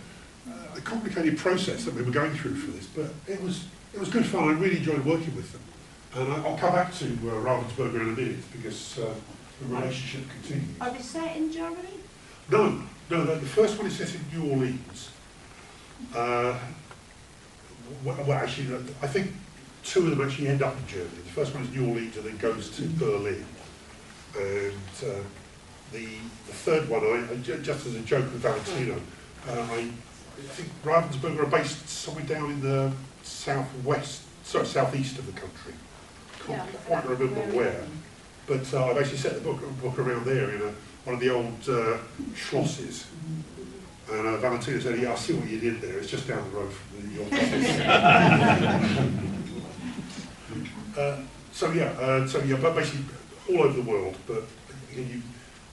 complicated process that we were going through for this, but it was good fun. I really enjoyed working with them. And I'll come back to Ravensburger in a minute, because the relationship continues. Are they set in Germany? No, the first one is set in New Orleans. Well, actually, I think 2 of them actually end up in Germany. The first one is New Orleans and then goes to Berlin. And the third one, just as a joke with Valentino, I think Ravensburger are based somewhere down in the southeast of the country. Can't quite remember where. But I've actually set the book around there in one of the old schlosses. And Valentino said, yeah, I see what you did there. It's just down the road from the office. But basically all over the world. But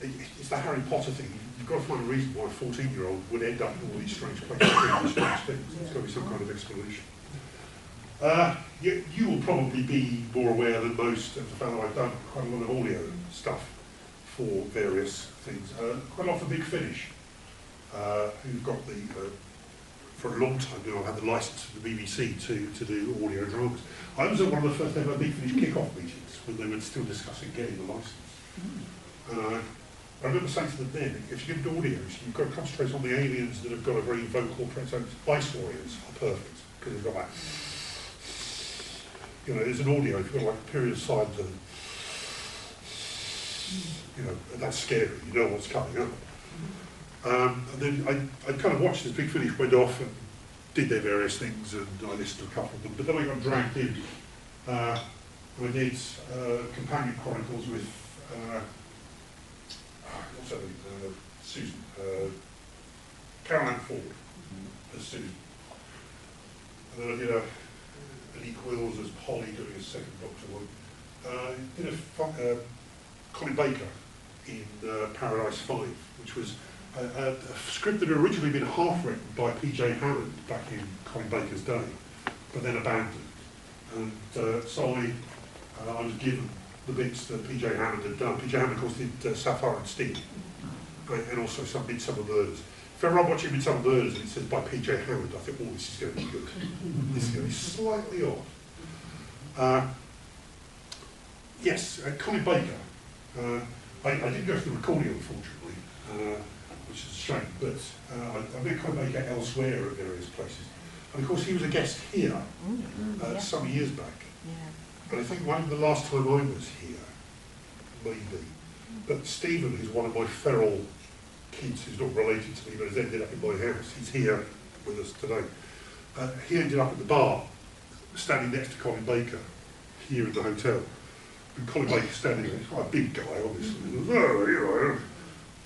it's the Harry Potter thing. You've got to find a reason why a 14-year-old would end up in all these strange places doing these strange things. There's got to be some kind of explanation. You will probably be more aware than most of the fact that I've done quite a lot of audio stuff for various things. Quite a lot for Big Finish, who've got for a long time now, I've had the license from the BBC to do audio dramas. I was at one of the first ever Big Finish kick-off meetings when they were still discussing getting the license. I remember saying to them then, if you're going to do audios, you've got to concentrate on the aliens that have got a very vocal presence. Ice Warriors are perfect, because they've got that. There's an audio, if you've got like a period of silence, and that's scary, you know what's coming up. And then I kind of watched as Big Finish went off and did their various things, and I listened to a couple of them, but then I got dragged in. I did companion chronicles with Susan, Caroline Ford as Susan. And then I did Lee Quills as Polly doing a second Doctor one. Did a Colin Baker in Paradise 5, which was a script that had originally been half written by P.J. Hammond back in Colin Baker's day, but then abandoned. And so I was given the bits that P.J. Hammond had done. P.J. Hammond, of course, did Sapphire and Steel, and also some Midsummer Murders. If ever I'm watching Midsummer Murders and it says by P.J. Hammond, I think, oh, this is going to be good. This is going to be slightly odd. Yes, Colin Baker. I didn't go for the recording, unfortunately. which is a shame, but I met Baker elsewhere at various places. And of course he was a guest here some years back. Yeah. And I think one of the last time I was here, maybe, but Stephen, who's one of my feral kids who's not related to me but has ended up in my house, he's here with us today. He ended up at the bar, standing next to Colin Baker, here in the hotel. And Colin Baker standing there, he's quite a big guy, obviously. He goes, oh,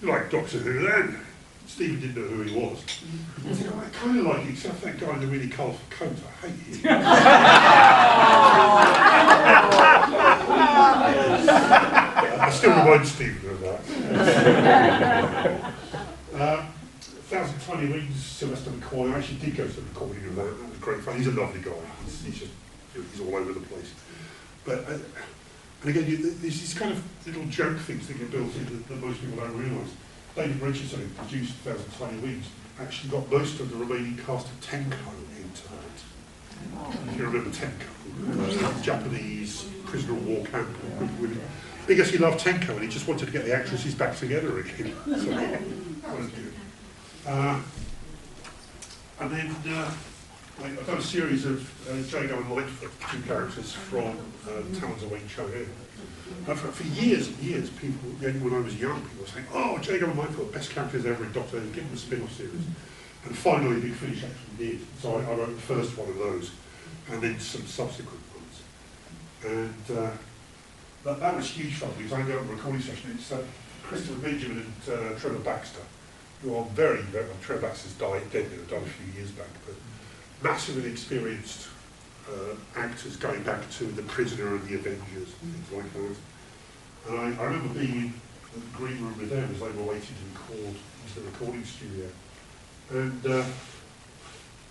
you like Doctor Who then? Stephen didn't know who he was. I said, I kind of like it, except that guy in the really colourful coat. I hate him. I still remind Stephen of that. 1,020 Wings, Sylvester McCoy. I actually did go to the recording of that. That was great fun. He's a lovely guy. He's all over the place. But and again, there's these kind of little joke things that get built in that most people don't realise. David Richardson, who produced 1,020 Wings, actually got most of the remaining cast of Tenko into that. If you remember Tenko, Japanese prisoner of war camp group of women. Because he loved Tenko and he just wanted to get the actresses back together again. So that was good. And then I've done a series of Jago and Lightfoot, two characters from Talons of Wayne Cho-Hen. For years and years, people, when I was young, people were saying, oh, Jago and Lightfoot, best characters ever in Doctor Who, give them a spin-off series. And finally, Big Finish actually did. So I wrote the first one of those, and then some subsequent ones. And that was huge fun, because I ended up in a recording session. It's Christopher Benjamin and Trevor Baxter, who are very, Trevor Baxter's died a few years back, but massively experienced actors going back to The Prisoner and The Avengers and things like that. And I remember being in the green room with them as they were waiting to be called into the recording studio. And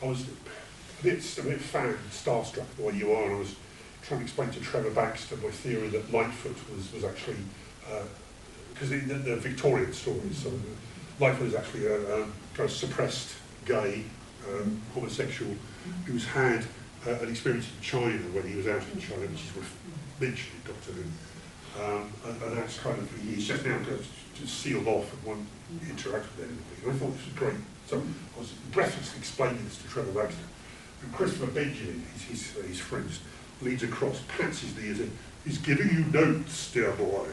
I was a bit starstruck the way you are, and I was trying to explain to Trevor Baxter my theory that Lightfoot was actually, because they're Victorian stories, so Lightfoot is actually a kind of suppressed gay homosexual who's had an experience in China when he was out in China, which is mentioned in Doctor Who. And that's kind of, he's just now just sealed off and won't interact with anybody. And I thought this was great. So I was breathlessly explaining this to Trevor Baxter. And Christopher Benjamin, his friends, leads across, pats his knee and says, he's giving you notes, dear boy.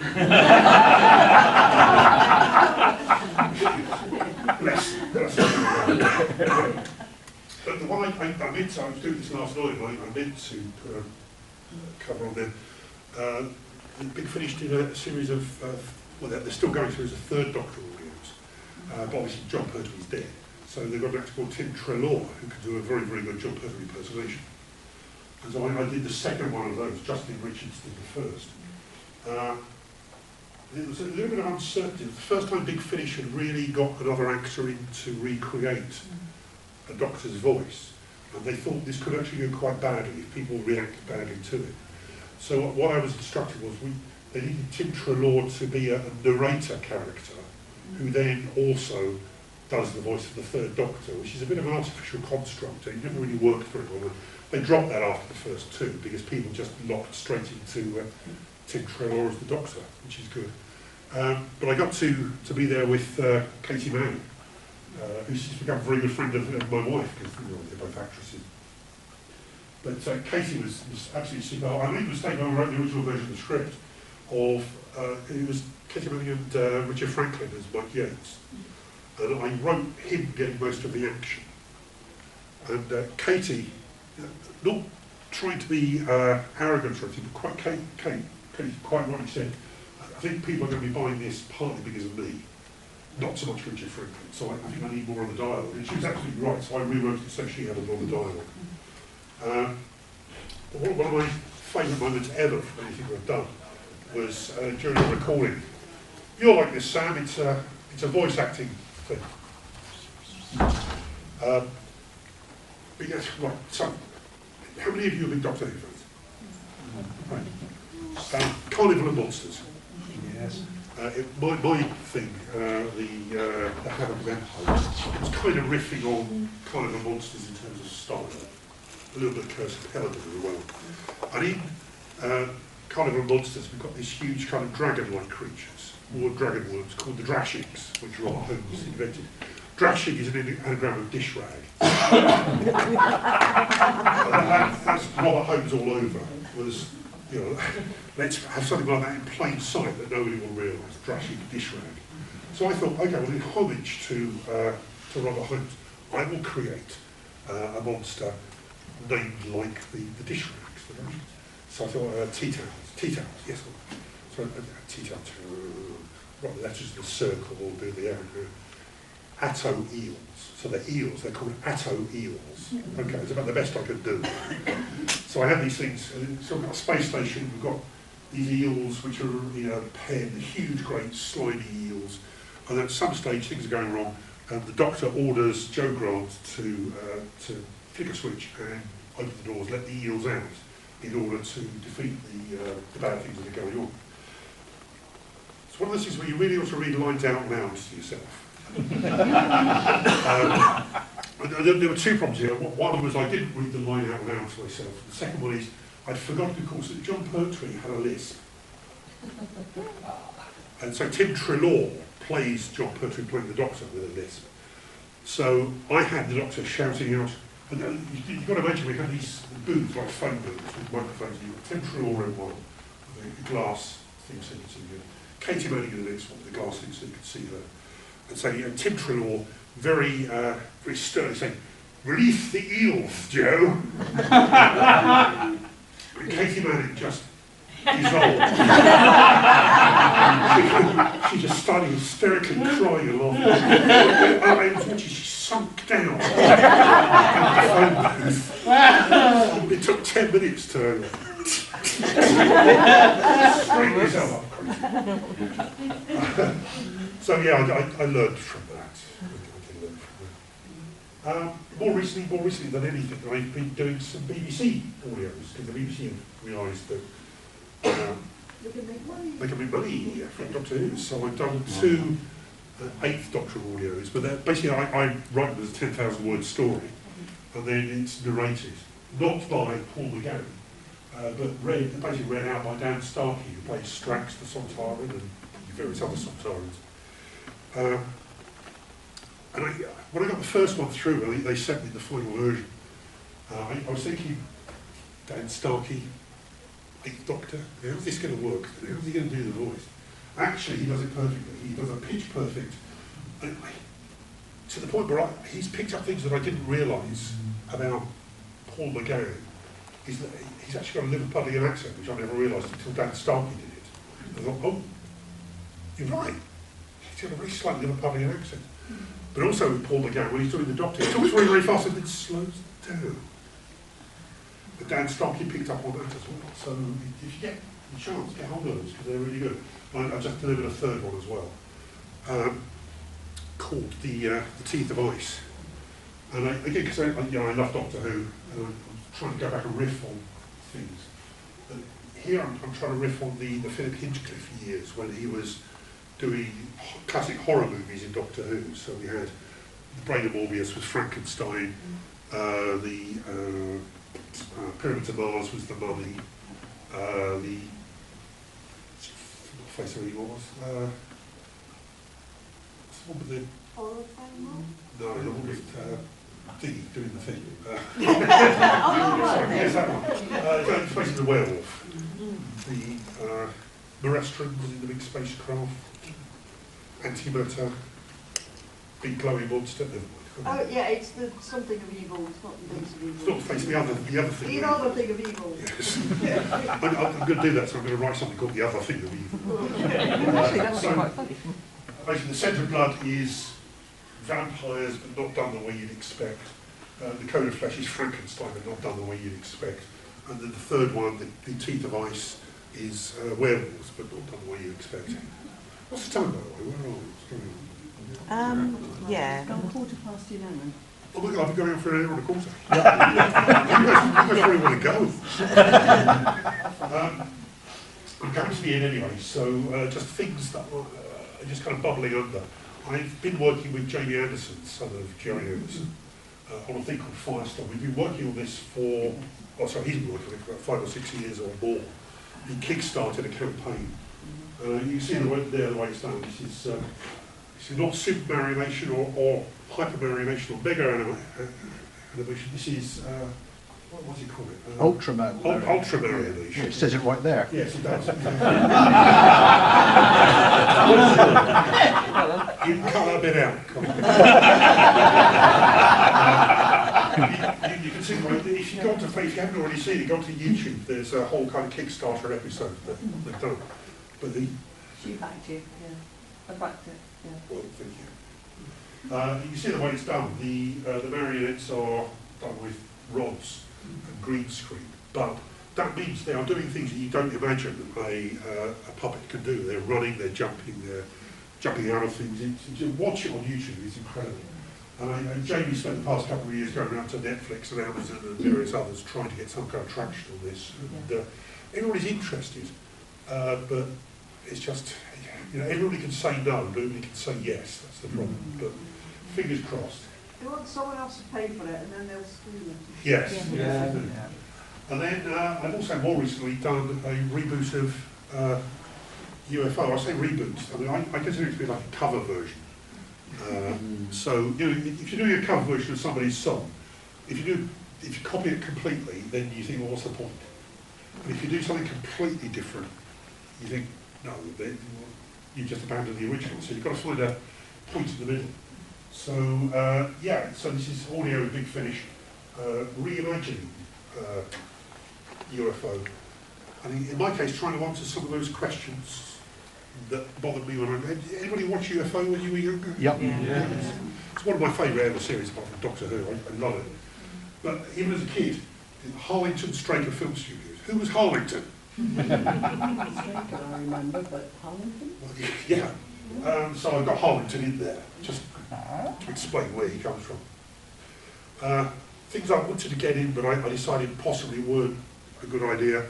Bless him. But the one I meant to, I was doing this last night, I meant to put a cover on them. The Big Finish did a series of, well, they're still going through as a third Doctor audience, but obviously John Pertwee's dead. So they've got an actor called Tim Treloar, who can do a very, very good John Pertwee impersonation. And so I did the second one of those, Justin Richards did the first. There was a little bit of uncertainty. The first time Big Finish had really got another actor in to recreate a Doctor's voice, and they thought this could actually go quite badly if people reacted badly to it. So what I was instructed was they needed Tim Treloar to be a narrator character, who then also does the voice of the third Doctor, which is a bit of an artificial construct. It never really worked very well. They dropped that after the first two because people just locked straight into Tim Treloar as the Doctor, which is good. But I got to be there with Katie Mann, who's become a very good friend of my wife, because they're both actresses. But Katie was absolutely super. I made the mistake when I wrote the original version of the script of, it was Katie Mann and Richard Franklin as Mike Yates. And I wrote him getting most of the action. And Katie, not trying to be arrogant or anything, but Katie quite rightly said, I think people are going to be buying this partly because of me, not so much Richard Franklin, so I think I need more of the dialogue. And she was absolutely right, so I rewrote it so she had more of the dialogue. But one of my favourite moments ever from anything I've done was during a recording. You'll like this, Sam, it's a voice acting thing. Because, right, so, how many of you have been Doctor Who fans? Right. Carnival of Monsters. Yes. My thing, the Havoc of Empire, was kind of riffing on Carnival of Monsters in terms of style. A little bit of Curse of Peladon as well. And in carnival of monsters, we've got these huge kind of dragon-like creatures, or dragon worms, called the Drashigs, which Robert Holmes invented. Drashig is an anagram of dish rag. That's Robert Holmes all over. Was, you know, let's have something like that in plain sight that nobody will realise. Drashig, dish rag. So I thought, okay, well, in homage to Robert Holmes, I will create a monster named like the dish rags. The Drashigs. So I thought tea towels, yes. So tea towels. Write the letters in a circle or do the anagram. Atto eels. So they're eels, they're called atto eels. Okay, it's about the best I could do. So I have these things, so we've got a space station, we've got these eels which are, you know, paired, the huge, great, slimy eels. And at some stage things are going wrong, and the Doctor orders Joe Grant to flick a switch and open the doors, let the eels out, in order to defeat the bad things that are going on. It's one of those things where you really ought to read lines out loud to yourself. There were two problems here. One was I didn't read the line out loud to myself. The second one is I'd forgotten, of course, that John Pertwee had a lisp. And so Tim Treloar plays John Pertwee playing the Doctor with a lisp. So I had the Doctor shouting out, and you've got to imagine we had these booths, like phone booths with microphones. Tim Treloar in one, with the glass thing so you could see her. Katie Manning in the next one with the glass thing so you could see her. And so, you know, Tim Treloar, very sternly saying, "Release the eels, Joe." And Katie Manning just dissolved. She just started hysterically crying and laughing. She sunk down in the phone booth. It took 10 minutes to straighten yourself up. So yeah, I learned from that. More recently than anything, I've been doing some BBC audios, because the BBC have realised that they can make money from Doctor Who. So I've done two 8th Doctor audios, but basically I write them as a 10,000 word story, and then it's narrated, not by Paul McGann, but basically read out by Dan Starkey, who plays Strax the Sontaran and various other Sontarans. And when I got the first one through, they sent me the final version. I was thinking, Dan Starkey, 8th Doctor, how's this going to work? How's he going to do the voice? Actually, he does it perfectly. He does a pitch perfect. And to the point where he's picked up things that I didn't realise about Paul McGann. Is that he's actually got a Liverpudlian accent, which I never realised until Dan Starkey did it. I thought, oh, you're right. He's got a very slight Liverpudlian accent. But also with Paul McGann, when he's doing the Doctor, he talks very, very fast and then slows down. But Dan Starkey picked up on that as well. So if you get the chance, get hold of those, because they're really good. I just delivered a third one as well, called the Teeth of Ice. And again, because I love Doctor Who, and I'm trying to go back and riff on things. But here I'm trying to riff on the Philip Hinchcliffe years when he was doing classic horror movies in Doctor Who. So we had The Brain of Morbius was Frankenstein, the Pyramid of Mars was The Mummy, the face who he was. What's the one with the Horror film? No, the one with Diggy doing the thing. Right. Yes, that one. It's basically the werewolf. The Marestron was in the big spacecraft. Antimatter. Big glowing monster. Oh yeah, it's the something of evil. It's not the face of evil. It's not the face of the other thing. The other thing of evil. Yes. I'm going to do that, so I'm going to write something called The Other Thing of Evil. Actually, that would be quite funny. Basically, the Scent of Blood is vampires, but not done the way you'd expect. The Code of Flesh is Frankenstein, but not done the way you'd expect. And then the third one, the Teeth of Ice, is werewolves, but not done the way you'd expect. What's the time, by the way? Where are we? What's going on? Yeah. It's gone 11:15. Oh my God, I've been going on for an hour and a quarter. You guys really want to go. I'm coming to the end anyway, so just things that are just kind of bubbling under. I've been working with Jamie Anderson, son of Jerry Anderson, on a thing called Firestorm. We've been working on this for, he's been working on it for about 5 or 6 years or more. kick-started a campaign. You see the way it's done. This is not super marination or hyper marination or mega animation. This is what do you call it? Ultra marination. It says it right there. Yes, it does. You can cut that bit out. You can see, if you haven't already seen it, go to YouTube. There's a whole kind of Kickstarter episode that they've done. But She backed you, yeah. I backed it, yeah. Well, thank you. You see the way it's done. The marionettes are done with rods and green screen, but that means they are doing things that you don't imagine a puppet can do. They're running, they're jumping out of things. To watch it on YouTube is incredible. And Jamie spent the past couple of years going around to Netflix and Amazon and various others trying to get some kind of traction on this. And everybody's interested, but it's just, everybody can say no, nobody can say yes. That's the problem. But fingers crossed. They want someone else to pay for it, and then they'll screw it. Yes. Yeah. And then I've also more recently done a reboot of UFO. I say reboot. I mean, I consider it to be like a cover version. So if you do a cover version of somebody's song, if you copy it completely, then you think, well, what's the point? But if you do something completely different, you think, no, you just abandon the original. So you've got to find a point in the middle. So so this is audio with Big Finish, reimagining UFO. I mean, in my case, trying to answer some of those questions that bothered me when anybody watch UFO when you were younger? Yep. Yeah. It's one of my favourite ever series, apart from Doctor Who. I love it. But even as a kid, Harlington Straker Film Studios. Who was Harlington? Straker, I remember, but Harlington? Well, yeah. So I've got Harlington in there, just to explain where he comes from. Things I wanted to get in, but I decided possibly weren't a good idea.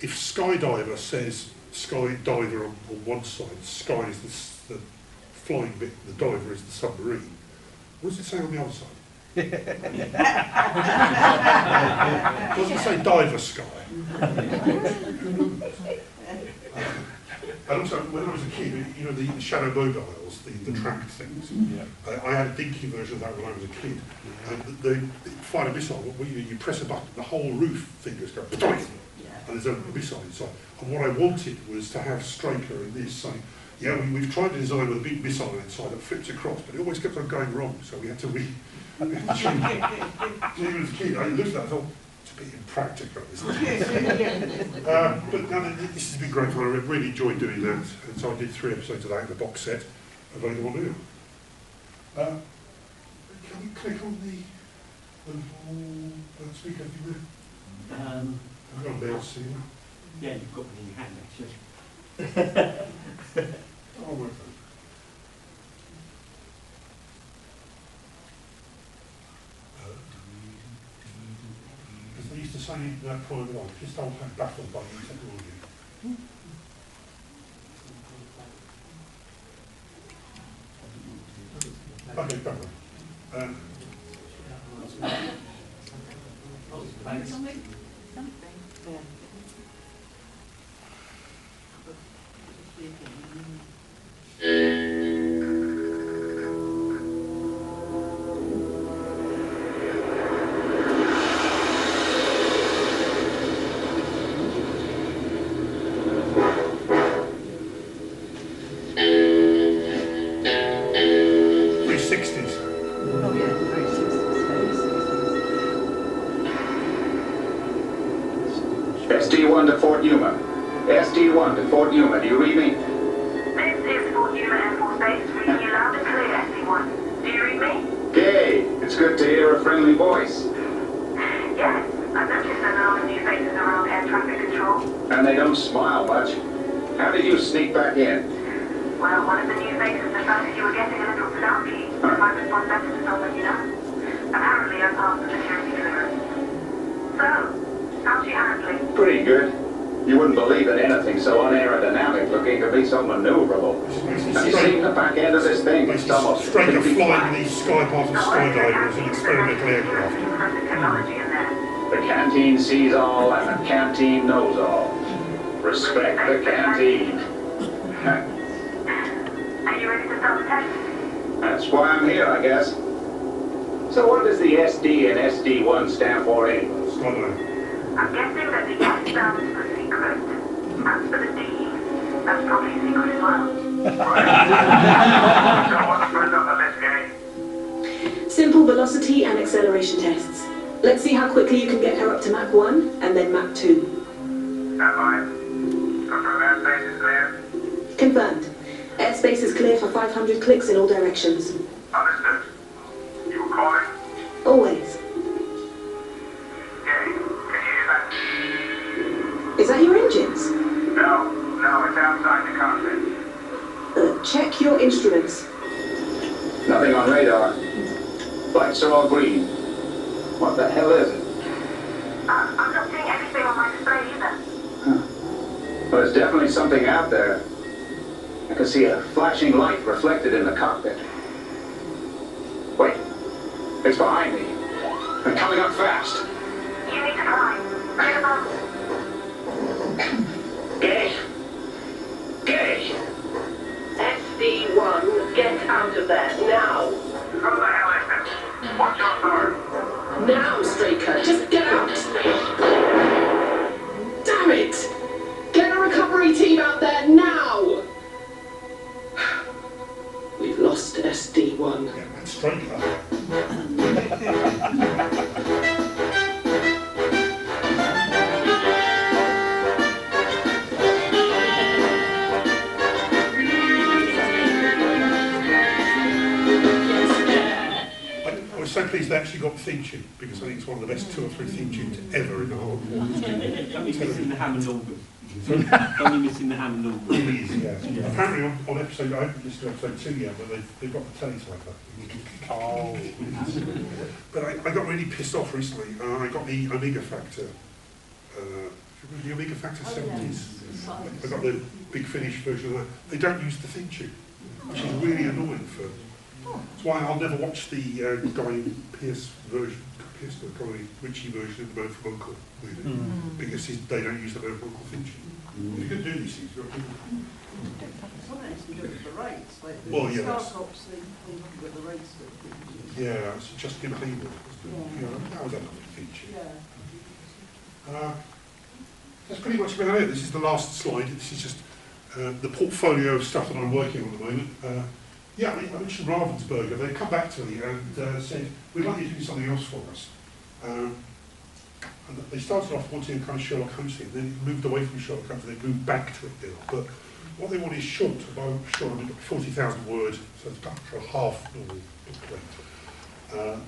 If Skydiver says Skydiver on one side, sky is the flying bit, the diver is the submarine, what does it say on the other side? Does it say diver sky? And also, when I was a kid, the shadow mobiles, the tracked things, I had a dinky version of that when I was a kid. And they fire a missile, you press a button, the whole roof thing goes, and there's a missile inside. And what I wanted was to have Straker in this saying, we've tried to design with a big missile inside that flips across, but it always kept on going wrong, so we had to change it. Even as a kid, I looked at that and thought, it's a bit impractical, isn't it? But no, this has been great fun. I really enjoyed doing that, and so I did 3 episodes of that in the box set, available now. Can you click on the speaker thing there? I've got a bell to see that. Yeah, you've got me in your hand, actually. Oh, my God. As they used to say in that private life, just don't have baffled by new technology. Okay, don't worry. Something? Yeah. SD1 to Fort Yuma. SD1 to Fort Yuma, do you read me? This is Fort Yuma Air Force Base, reading you loud and clear, SD1. Do you read me? Gay, it's good to hear a friendly voice. Yes, I've noticed there are a lot of new faces around air traffic control. And they don't smile much. How did you sneak back in? Well, one of the new faces decided you were getting a little snarky. I might respond better to someone you know. Apparently I passed the security clearance. So, how's she handling? Pretty good. You wouldn't believe that anything so unaerodynamic looking could be so maneuverable. Have you seen the back end of this thing? It's almost Straker flying the sky past the skydiver as an experimental aircraft. Impressive technology in there. The canteen sees all and the canteen knows all. Respect the canteen. Are you ready to start the test? That's why I'm here, I guess. So what does the SD and SD1 stand for anyway? I'm guessing that the S stands for secret. As for the D, that's probably secret as well. So what's the first on the list, gang? Simple velocity and acceleration tests. Let's see how quickly you can get her up to Mach 1 and then Mach 2. Stand by. Confirm airspace is clear. Confirmed. Airspace is clear for 500 clicks in all directions. Understood. You were calling? Always. Gang, can you hear that? Is that your engines? No, it's outside the cockpit. Check your instruments. Nothing on radar. Lights are all green. What the hell is it? I'm not seeing anything on my display either. Well, there's definitely something out there. I can see a flashing light reflected in the cockpit. Wait, it's behind me. And coming up fast. You need to climb. Get above. Gay! Gay! SD1, get out of there, now! Who the hell is this? What's your authority? Now, Straker, just get out! Damn it! Get a recovery team out there now! We've lost SD1. Yeah, that's straight up. I was so pleased they actually got the theme tune, because I think it's one of the best 2 or 3 theme tunes ever in the whole of Only missing the Hammond organ. Only missing the Hammond organ. Yeah. Apparently on episode, I haven't listened to episode 2 yet, but they've got the telly type up. Oh. But I got really pissed off recently. I got the Omega Factor. The Omega Factor 70s. I got the Big Finish version of that. They don't use the theme tune, which is really annoying for. That's why I'll never watch the Guy Pearce version, the Guy Ritchie version of the Man from Uncle movie, because they don't use the Man from Uncle theme tune. You can do these things. Sometimes you do it with the rights, like the Well, yeah, Star that's- Cops, they look at the rights. Yeah, it's Justin Hayward. That was a lovely feature. That's pretty much about it. This is the last slide. This is just the portfolio of stuff that I'm working on at the moment. Yeah, I mentioned Ravensburger. They come back to me and said, we'd like you to do something else for us. And they started off wanting a kind of Sherlock Holmes thing, then moved away from Sherlock Holmes, and they moved back to it now. But what they want is short, about 40,000 words, so it's about a half novel book length.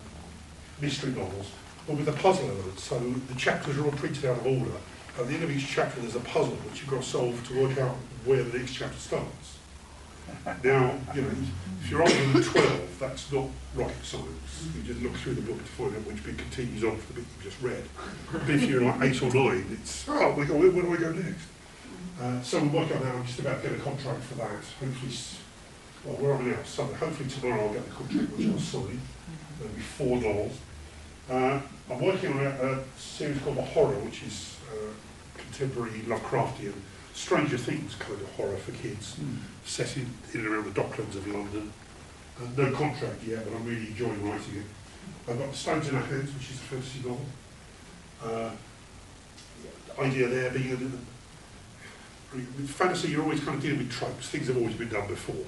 Mystery novels, but with a puzzle element. So the chapters are all printed out of order. At the end of each chapter, there's a puzzle which you've got to solve to work out where the next chapter starts. Now, you know, if you're older than 12, that's not rocket science. You just look through the book to find out which bit continues on from the bit you just read. But if you're like 8 or 9, it's, oh my God, where do I go next? So we're working on that. I'm just about to get a contract for that. Hopefully, well, we're on now, Sunday. Hopefully tomorrow I'll get the contract, which I'll sign. There'll be 4 novels. I'm working on a series called The Horror, which is contemporary Lovecraftian, Stranger Things kind of horror for kids, set in and around the Docklands of London. No contract yet, but I'm really enjoying writing it. I've got Stones in Our Hands, which is a fantasy novel. The idea there being with fantasy, you're always kind of dealing with tropes. Things have always been done before.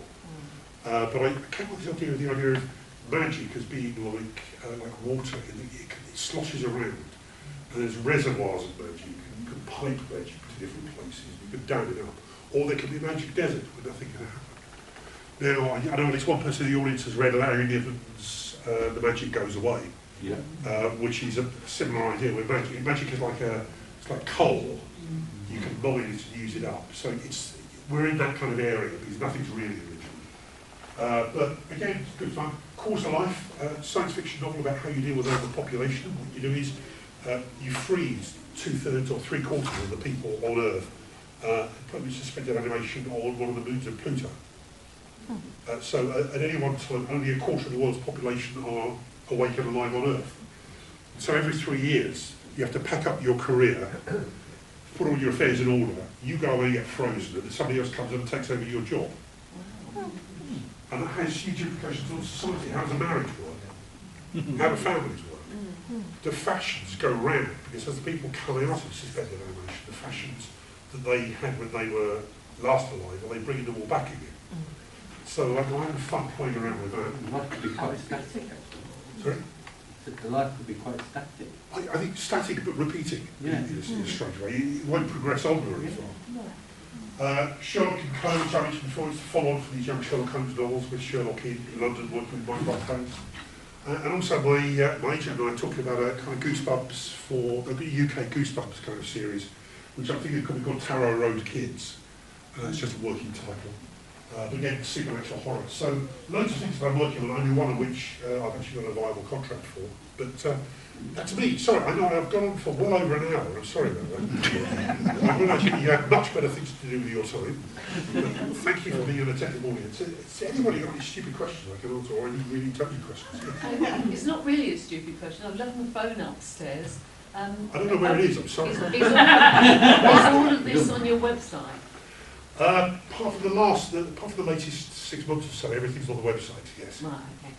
But I came up with the idea of magic as being like water. It sloshes around, and there's reservoirs of magic, and you can pipe magic to different places. You can dam it up, or there can be a magic desert where nothing can happen. Now, I know at least one person in the audience has read Larry Niven's The Magic Goes Away, which is a similar idea where magic is like it's like coal. You can mine it and use it up. So we're in that kind of area because nothing's really original. But again, it's good fun. Course of Life, science fiction novel about how you deal with overpopulation. What you do is you freeze 2/3 or 3/4 of the people on Earth, put them in suspended animation on one of the moons of Pluto. So at any one time, only 1/4 of the world's population are awake and alive on Earth. So every 3 years, You have to pack up your career, put all your affairs in order, you go away and get frozen, and then somebody else comes in and takes over your job. And that has huge implications on society. How does a marriage work? How do families work? The fashions go round, because as the people coming out of suspended animation, the fashions that they had when they were last alive, are they bringing them all back again? So I'm having fun playing around with that. Life could be quite static. Sorry? The life could be quite static. I think static but repeating in a strange way. It won't progress on very far. Sherlock and Holmes, I mentioned before, it's the follow-on for these young Sherlock Holmes novels with Sherlock in London working with Mike Holmes. And also my agent and I are talking about a kind of Goosebumps for the UK Goosebumps kind of series, which I think it could be called Tarot Road Kids. It's just a working title. But again, supernatural horror. So loads of things that I'm working on, only one of which I've actually got a viable contract for. But that's me. Sorry, I know I've gone on for well over an hour. I'm sorry about that. I realise you have much better things to do with your time. But thank you for being an attentive audience. Has anybody got any stupid questions I can answer, or any really intelligent questions? It's not really a stupid question. I've left my phone upstairs. I don't know where it is, I'm sorry. Is all of this on your website? Apart from the latest 6 months or so, everything's on the website, yes. Right, okay.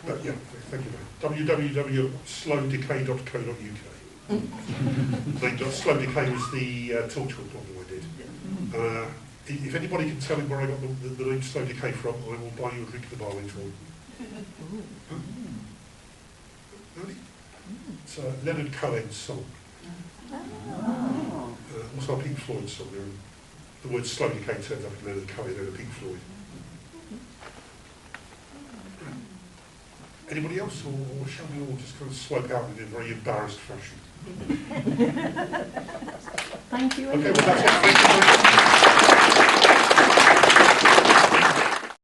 But yeah, thank you, mate. www.slowdecay.co.uk. Slow Decay was the Torchwood novel I did. If anybody can tell me where I got the name Slow Decay from, I will buy you a drink at the bar later on. Really? It's Leonard Cohen's song. Also a Pink Floyd song. The word slow decay turns up in Leonard Cohen and a Pink Floyd. Anybody else, or shall we all just kind of slope out in a very embarrassed fashion? Thank you. Okay, well that's it. Thank you very much.